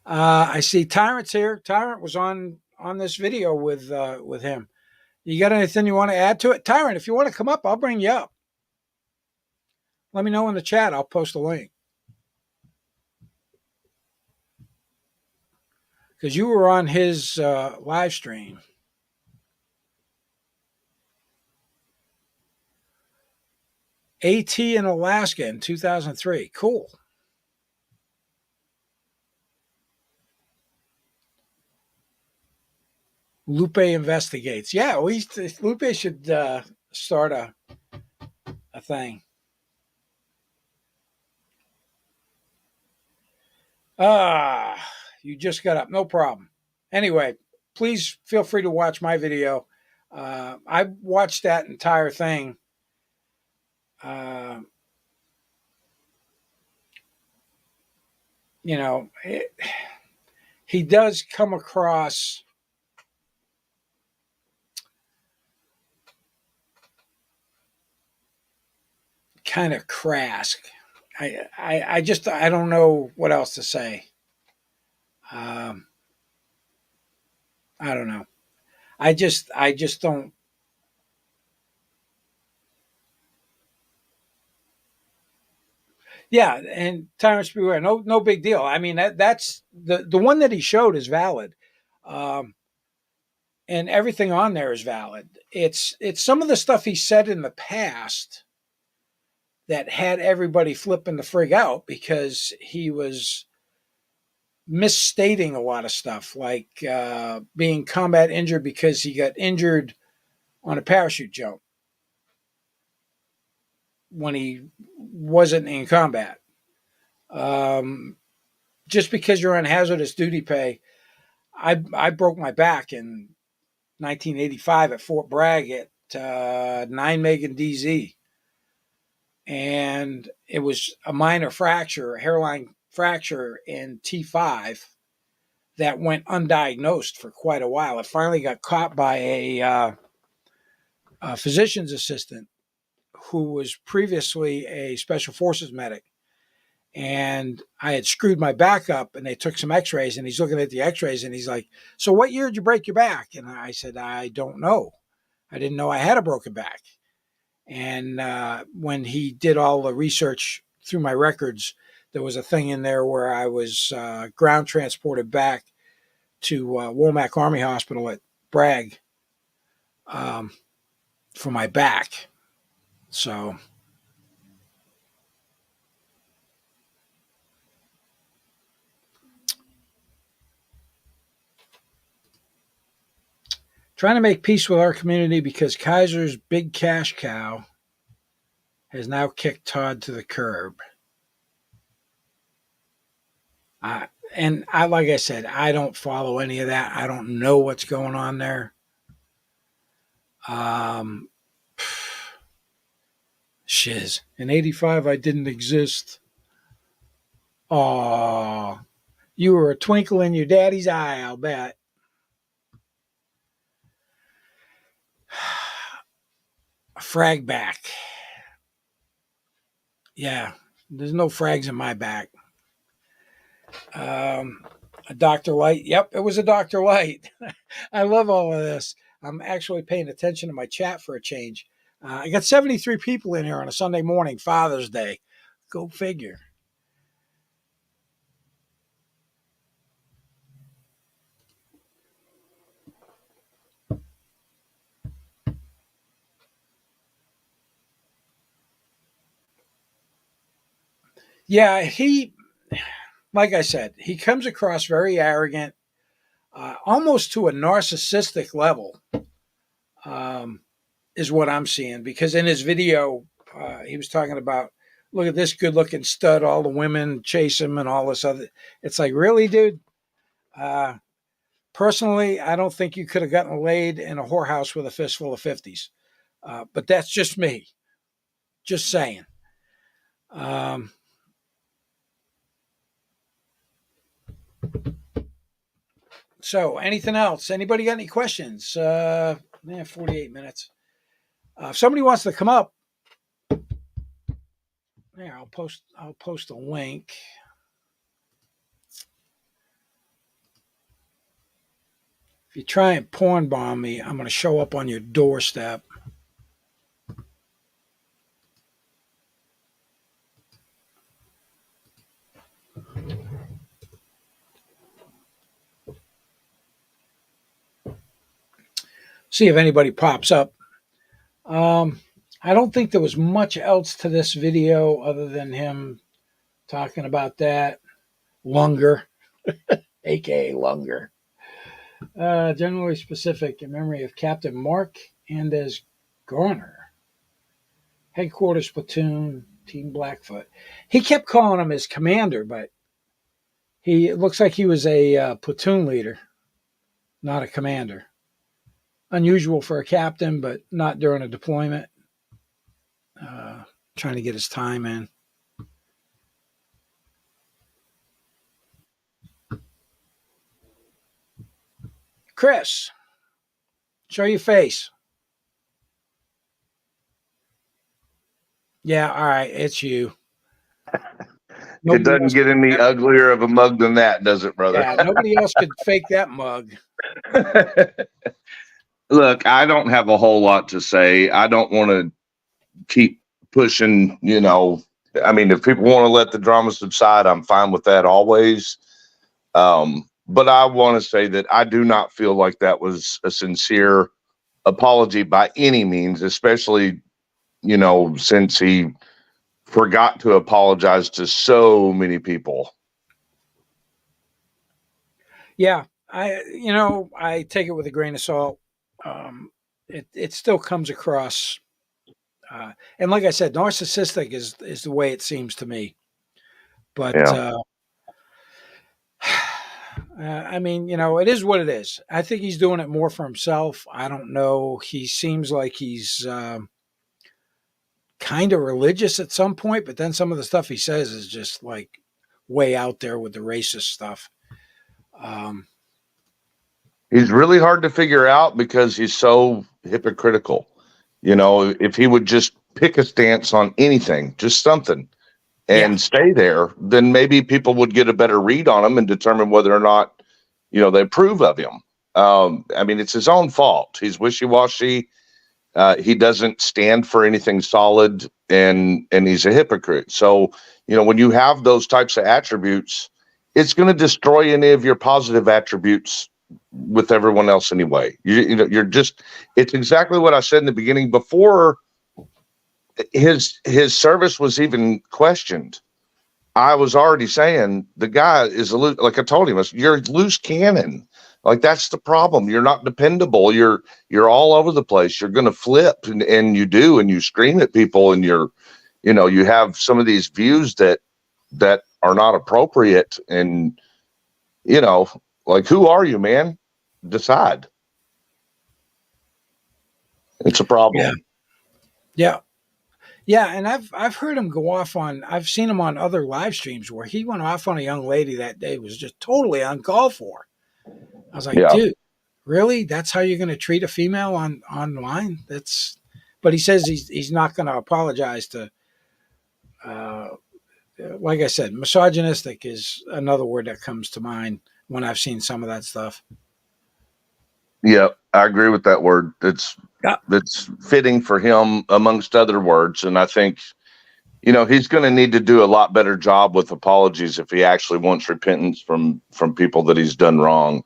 Speaker 1: I see Tyrant's here. Tyrant was on this video with him. You got anything you want to add to it? Tyrant, if you want to come up, I'll bring you up. Let me know in the chat. I'll post a link. Because you were on his live stream. AT in Alaska in 2003. Cool. Lupe investigates. Yeah, Lupe should start a thing. You just got up. No problem. Anyway, please feel free to watch my video. I watched that entire thing. He does come across kind of crass. I don't know what else to say. I don't know. I just don't. Yeah, and Tyrants Beware, no big deal. I mean that's the one that he showed is valid, um, and everything on there is valid. It's some of the stuff he said in the past that had everybody flipping the frig out because he was misstating a lot of stuff, like being combat injured because he got injured on a parachute jump when he wasn't in combat. Um, just because you're on hazardous duty pay, I broke my back in 1985 at Fort Bragg at 9 Megan DZ, and it was a minor fracture, a hairline fracture in T5 that went undiagnosed for quite a while. It finally got caught by a physician's assistant who was previously a special forces medic. And I had screwed my back up, and they took some x-rays, and he's looking at the x-rays, and he's like, "So what year did you break your back?" And I said, "I don't know. I didn't know I had a broken back." And when he did all the research through my records, there was a thing in there where I was ground transported back to Womack Army Hospital at Bragg um, for my back. So trying to make peace with our community because Kaiser's big cash cow has now kicked Todd to the curb. And like I said, I don't follow any of that. I don't know what's going on there. Um, shiz. In '85, I didn't exist. Aw, you were a twinkle in your daddy's eye, I'll bet. A frag back. Yeah, there's no frags in my back. A Dr. Light. Yep, it was a Dr. Light. I love all of this. I'm actually paying attention to my chat for a change. I got 73 people in here on a Sunday morning, Father's Day. Go figure. Yeah, like I said, he comes across very arrogant, almost to a narcissistic level, um, is what I'm seeing. Because in his video, he was talking about, look at this good looking stud, all the women chase him and all this other. It's like, really, dude? Uh, Personally, I don't think you could have gotten laid in a whorehouse with a fistful of 50s. But that's just me. Just saying. Um, so, anything else? Anybody got any questions? 48 minutes. If somebody wants to come up, yeah, I'll post a link. If you try and porn bomb me, I'm going to show up on your doorstep. See if anybody pops up. I don't think there was much else to this video other than him talking about that. Lunger, aka Lunger. Generally specific in memory of Captain Mark Andes Garner, headquarters platoon, Team Blackfoot. He kept calling him his commander, but it looks like he was a platoon leader, not a commander. Unusual for a captain, but not during a deployment. Trying to get his time in. Chris, show your face. Yeah, all right, it's you.
Speaker 4: It
Speaker 1: Nobody
Speaker 4: doesn't
Speaker 1: else,
Speaker 4: get any uglier of a mug than that, does it, brother?
Speaker 1: yeah, nobody else could fake that mug.
Speaker 4: Look, I don't have a whole lot to say. I don't want to keep pushing, I mean, if people want to let the drama subside, I'm fine with that always. But I want to say that I do not feel like that was a sincere apology by any means, especially, since he forgot to apologize to so many people.
Speaker 1: Yeah, I take it with a grain of salt. It still comes across, and like I said, narcissistic is the way it seems to me. But
Speaker 4: Yeah.
Speaker 1: I mean, it is what it is. I think he's doing it more for himself. I don't know. He seems like he's kind of religious at some point, but then some of the stuff he says is just like way out there with the racist stuff. Um,
Speaker 4: He's really hard to figure out because he's so hypocritical. If he would just pick a stance on anything, just something,
Speaker 1: yeah,
Speaker 4: and stay there, then maybe people would get a better read on him and determine whether or not, they approve of him. I mean, it's his own fault. He's wishy-washy. He doesn't stand for anything solid, and he's a hypocrite. So, when you have those types of attributes, it's going to destroy any of your positive attributes with everyone else anyway. It's exactly what I said in the beginning before his service was even questioned. I was already saying the guy is like I told him, you're a loose cannon. Like, that's the problem. You're not dependable. You're all over the place. You're going to flip, and you scream at people, and you have some of these views that are not appropriate. And, like, who are you, man? Decide. It's a problem.
Speaker 1: yeah, yeah. And I've heard him go off on. I've seen him on other live streams where he went off on a young lady that day, was just totally uncalled for. I was like,
Speaker 4: Yeah.
Speaker 1: dude, really? That's how you're going to treat a female online? But he says he's not going to apologize to. Uh, like I said, misogynistic is another word that comes to mind when I've seen some of that stuff.
Speaker 4: Yeah, I agree with that word. It's fitting for him amongst other words. And I think, he's going to need to do a lot better job with apologies if he actually wants repentance from people that he's done wrong.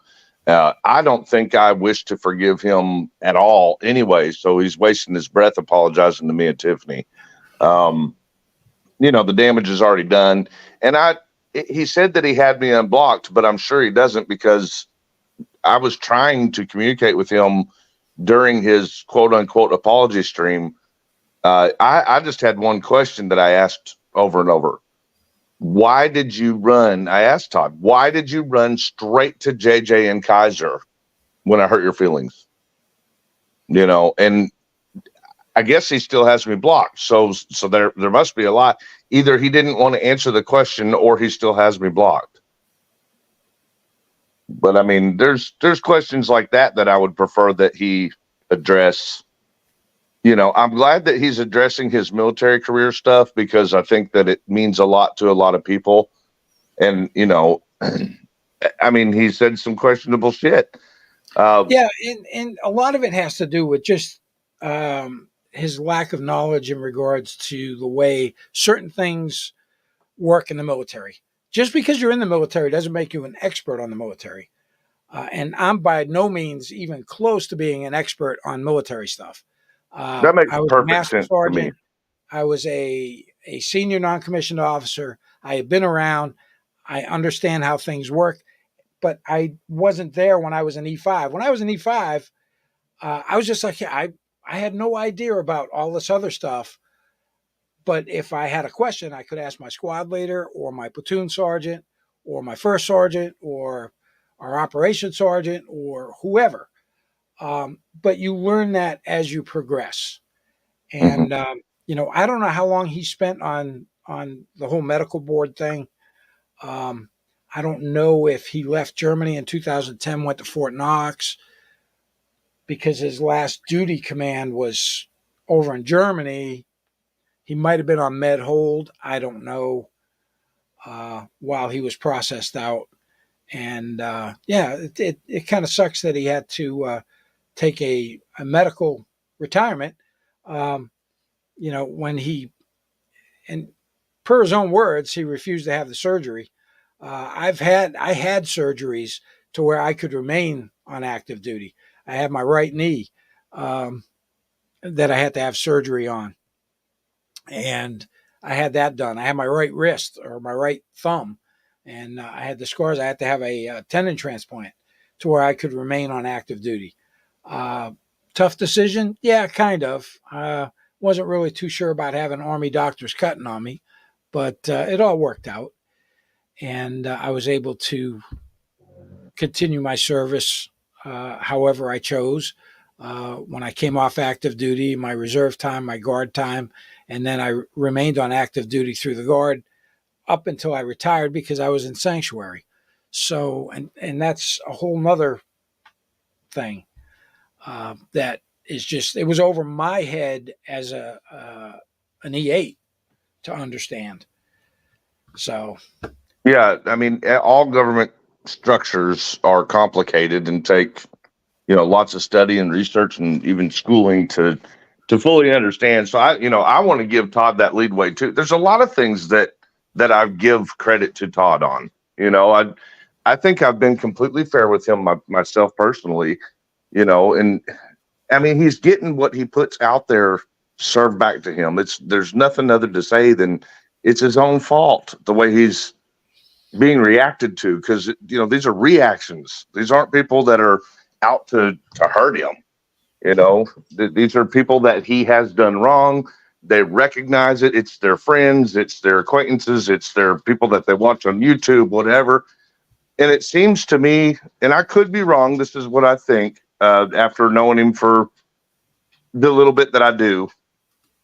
Speaker 4: I don't think I wish to forgive him at all anyway. So he's wasting his breath apologizing to me and Tiffany. The damage is already done. And he said that he had me unblocked, but I'm sure he doesn't, because I was trying to communicate with him during his quote unquote apology stream. I just had one question that I asked over and over. Why did you run? I asked Todd, why did you run straight to JJ and Kaiser when I hurt your feelings? And I guess he still has me blocked. So there must be a lot. Either he didn't want to answer the question, or he still has me blocked. But I mean, there's questions like that I would prefer that he address. I'm glad that he's addressing his military career stuff, because I think that it means a lot to a lot of people. And, I mean, he said some questionable shit.
Speaker 1: Yeah, and a lot of it has to do with just his lack of knowledge in regards to the way certain things work in the military. Just because you're in the military doesn't make you an expert on the military. And I'm by no means even close to being an expert on military stuff.
Speaker 4: That makes
Speaker 1: I was a
Speaker 4: perfect
Speaker 1: master
Speaker 4: sense to me.
Speaker 1: sergeant. I was a senior non-commissioned officer. I had been around. I understand how things work, but I wasn't there when I was an E5. When I was an E5, I was just like, yeah, I had no idea about all this other stuff. But if I had a question, I could ask my squad leader or my platoon sergeant or my first sergeant or our operations sergeant or whoever. But you learn that as you progress. And I don't know how long he spent on the whole medical board thing. I don't know if he left Germany in 2010, went to Fort Knox, because his last duty command was over in Germany. He might have been on med hold. I don't know. while he was processed out. And yeah, it kind of sucks that he had to take a medical retirement. Um, when and per his own words, he refused to have the surgery. I had surgeries to where I could remain on active duty. I had my right knee um, that I had to have surgery on, and I had that done. I had my right wrist or my right thumb, and I had the scars. I had to have a tendon transplant to where I could remain on active duty. Uh, Tough decision, yeah, kind of. Wasn't really too sure about having Army doctors cutting on me, but it all worked out, and I was able to continue my service however I chose. When I came off active duty, my reserve time, my guard time, and then I remained on active duty through the guard up until I retired because I was in sanctuary. So, and that's a whole nother thing that is just, it was over my head as an E8 to understand. So,
Speaker 4: Yeah, I mean, all government structures are complicated and take, lots of study and research and even schooling to fully understand. So I want to give Todd that leadway too. There's a lot of things that I give credit to Todd on. I think I've been completely fair with him myself personally. And I mean, he's getting what he puts out there served back to him. There's nothing other to say than it's his own fault the way he's being reacted to, because these are reactions. These aren't people that are out to hurt him. These are people that he has done wrong. They recognize it. It's their friends, it's their acquaintances, it's their people that they watch on YouTube, whatever. And it seems to me, and I could be wrong, this is what I think, after knowing him for the little bit that I do,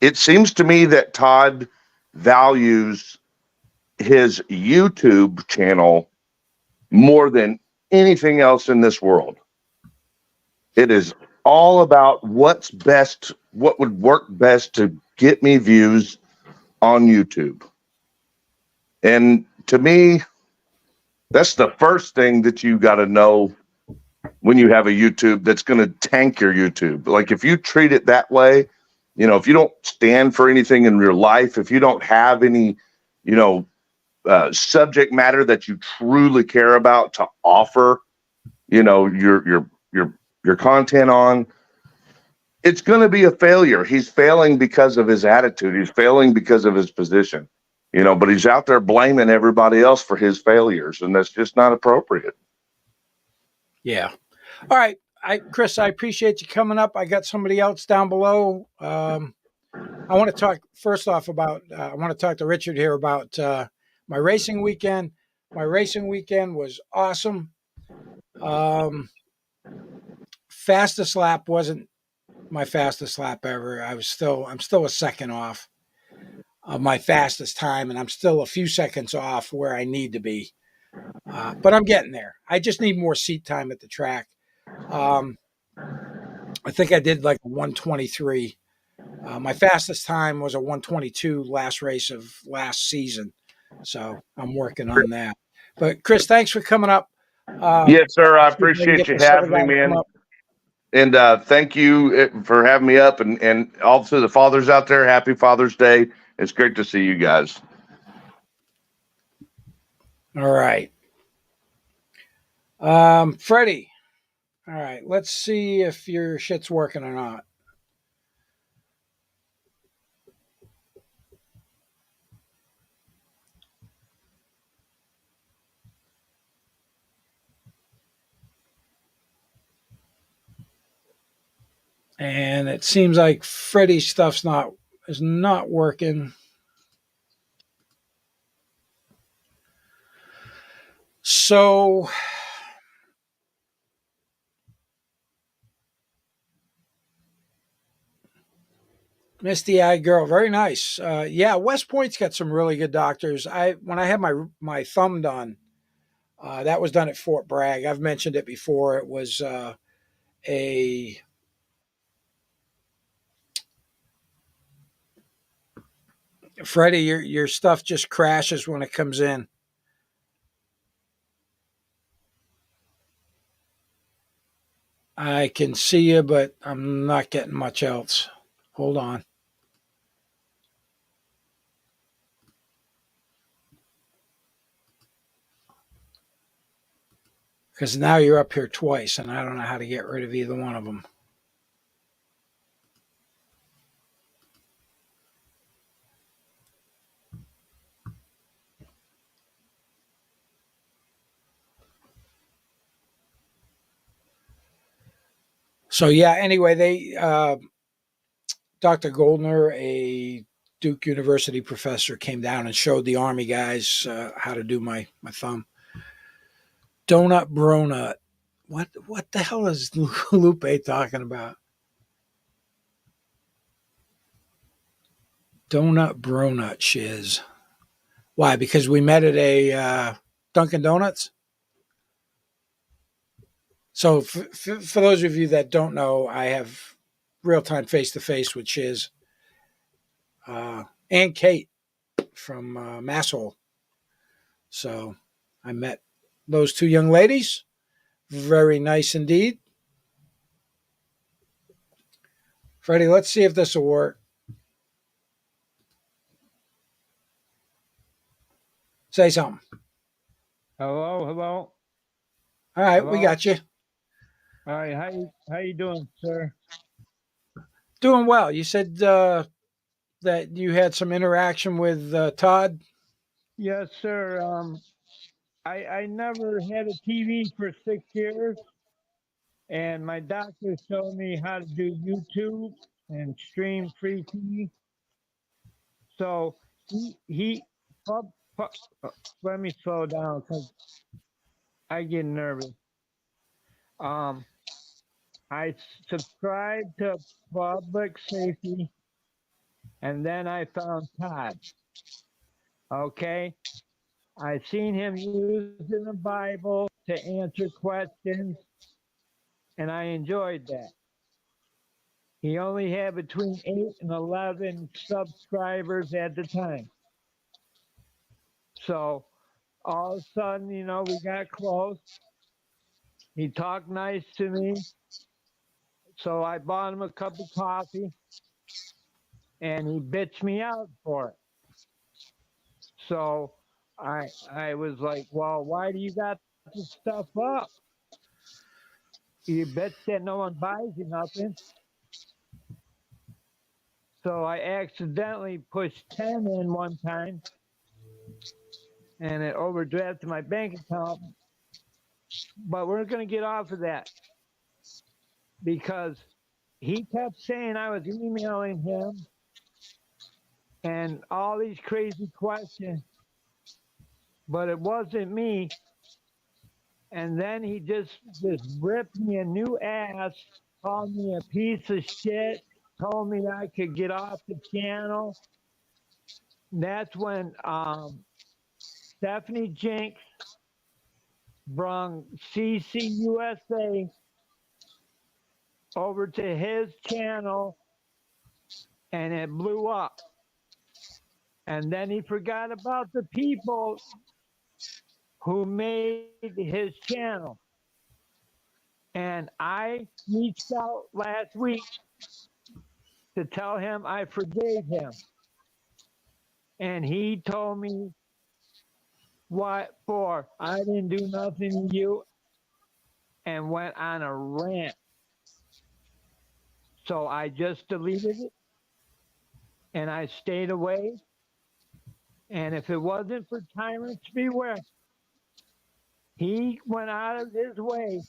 Speaker 4: it seems to me that Todd values his YouTube channel more than anything else in this world. It is all about what's best, what would work best to get me views on YouTube. And to me, that's the first thing that you got to know when you have a YouTube that's going to tank your YouTube. Like if you treat it that way, if you don't stand for anything in your life, if you don't have any, subject matter that you truly care about to offer, your content on, it's going to be a failure. He's failing because of his attitude. He's failing because of his position, but he's out there blaming everybody else for his failures, and that's just not appropriate.
Speaker 1: yeah. All right. Chris, I appreciate you coming up. I got somebody else down below. I want to talk first off about, I want to talk to Richard here about my racing weekend. My racing weekend was awesome. Fastest lap wasn't my fastest lap ever. I'm still a second off of my fastest time, and I'm still a few seconds off where I need to be. But I'm getting there. I just need more seat time at the track. I think I did like 123. My fastest time was a 122 last race of last season. So I'm working on that. But Chris, thanks for coming up.
Speaker 4: Yes, sir. I appreciate you having me, man. And thank you for having me up. And also the fathers out there, happy Father's Day. It's great to see you guys.
Speaker 1: All right. Freddie. All right. Let's see if your shit's working or not. And it seems like Freddie's stuff's is not working. So Misty Eyed Girl, very nice. Yeah, West Point's got some really good doctors. When I had my thumb done, that was done at Fort Bragg. I've mentioned it before. It was a Freddie, your stuff just crashes when it comes in. I can see you, but I'm not getting much else. Hold on. Because now you're up here twice, and I don't know how to get rid of either one of them. So yeah. Anyway, Dr. Goldner, a Duke University professor, came down and showed the Army guys how to do my thumb. Donut Bronut. What the hell is Lupe talking about? Donut Bronut shiz. Why? Because we met at a Dunkin' Donuts? So for those of you that don't know, I have real time face to face with Shiz and Kate from Masshole. So I met those two young ladies. Very nice indeed. Freddie, let's see if this will work. Say something.
Speaker 5: Hello, hello.
Speaker 1: All right, we
Speaker 5: Hello?
Speaker 1: got you.
Speaker 5: All right, how you doing, sir?
Speaker 1: Doing well. You said that you had some interaction with Todd.
Speaker 5: Yes, sir. I never had a TV for 6 years, and my doctor showed me how to do YouTube and stream free TV. So he pub, pub, let me slow down because I get nervous. Um, I subscribed to Public Safety, and then I found Todd. Okay. I seen him using the Bible to answer questions, and I enjoyed that. He only had between 8 and 11 subscribers at the time. So all of a sudden, we got close. He talked nice to me. So I bought him a cup of coffee, and he bitched me out for it. So I was like, well, why do you got this stuff up? You bet that no one buys you nothing. So I accidentally pushed 10 in one time, and it overdrafted my bank account. But we're going to get off of that because he kept saying I was emailing him and all these crazy questions, but it wasn't me. And then he just ripped me a new ass, called me a piece of shit, told me I could get off the channel. That's when Stephanie Jinks brung CCUSA over to his channel, and it blew up. And then he forgot about the people who made his channel. And I reached out last week to tell him I forgave him. And he told me, what for? I didn't do nothing to you, and went on a rant. So I just deleted it, and I stayed away. And if it wasn't for Tyrants Beware, he went out of his way,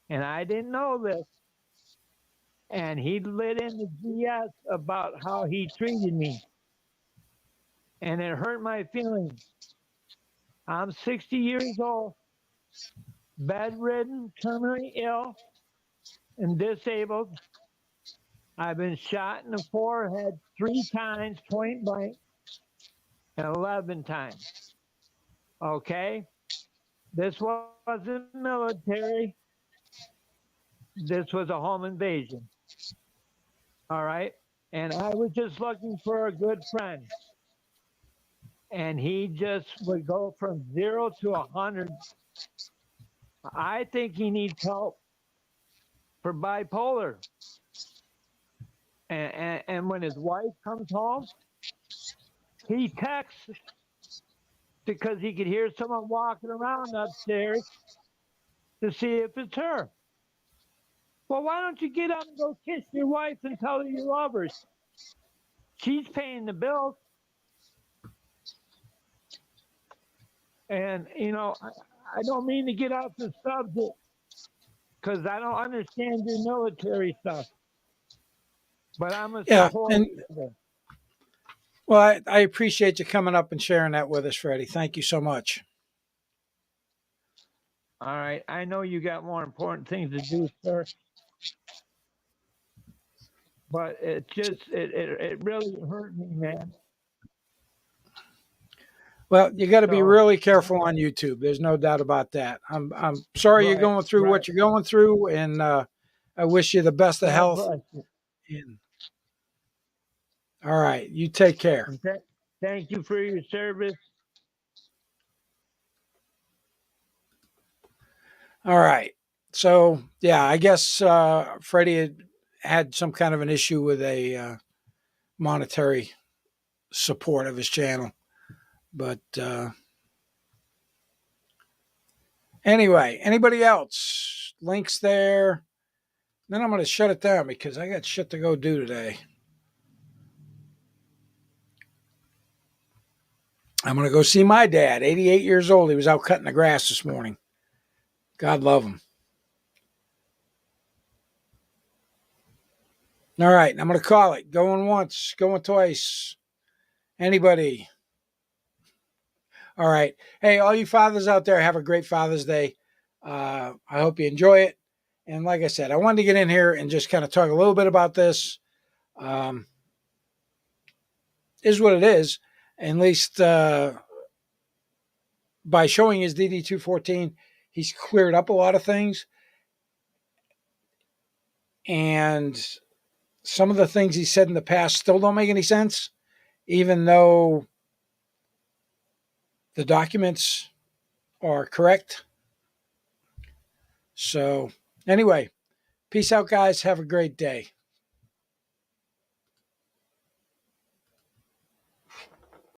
Speaker 5: and I didn't know this, and he lit in the BS about how he treated me. And it hurt my feelings. I'm 60 years old, bedridden, terminally ill, and disabled. I've been shot in the forehead 3 times, point blank, and 11 times. Okay? This wasn't military. This was a home invasion. All right? And I was just looking for a good friend. And he just would go from 0 to 100. I think he needs help for bipolar. And when his wife comes home, he texts because he could hear someone walking around upstairs to see if it's her. Well, why don't you get up and go kiss your wife and tell her you love her? She's paying the bills. And, I don't mean to get off the subject because I don't understand your military stuff. But I'm a
Speaker 1: Yeah,
Speaker 5: supporter.
Speaker 1: and well, I appreciate you coming up and sharing that with us, Freddie. Thank you so much.
Speaker 5: All right. I know you got more important things to do, sir. But it really hurt me, man.
Speaker 1: Well, you got to be
Speaker 5: So,
Speaker 1: really careful on YouTube. There's no doubt about that. I'm sorry you're
Speaker 5: right,
Speaker 1: going through what you're going through, and I wish you the best of
Speaker 5: God
Speaker 1: health.
Speaker 5: bless you.
Speaker 1: And, all right, you take care.
Speaker 5: And thank you for your service.
Speaker 1: All right. So yeah, I guess Freddie had some kind of an issue with a monetary support of his channel, but anyway, anybody else? Links there. Then I'm going to shut it down because I got shit to go do today. I'm going to go see my dad, 88 years old. He was out cutting the grass this morning. God love him. All right, I'm going to call it. Going once, going twice. Anybody? All right. Hey, all you fathers out there, have a great Father's Day. I hope you enjoy it. And like I said, I wanted to get in here and just kind of talk a little bit about this. Is what it is. At least by showing his DD-214, he's cleared up a lot of things. And some of the things he said in the past still don't make any sense, even though the documents are correct. So anyway, peace out, guys. Have a great day.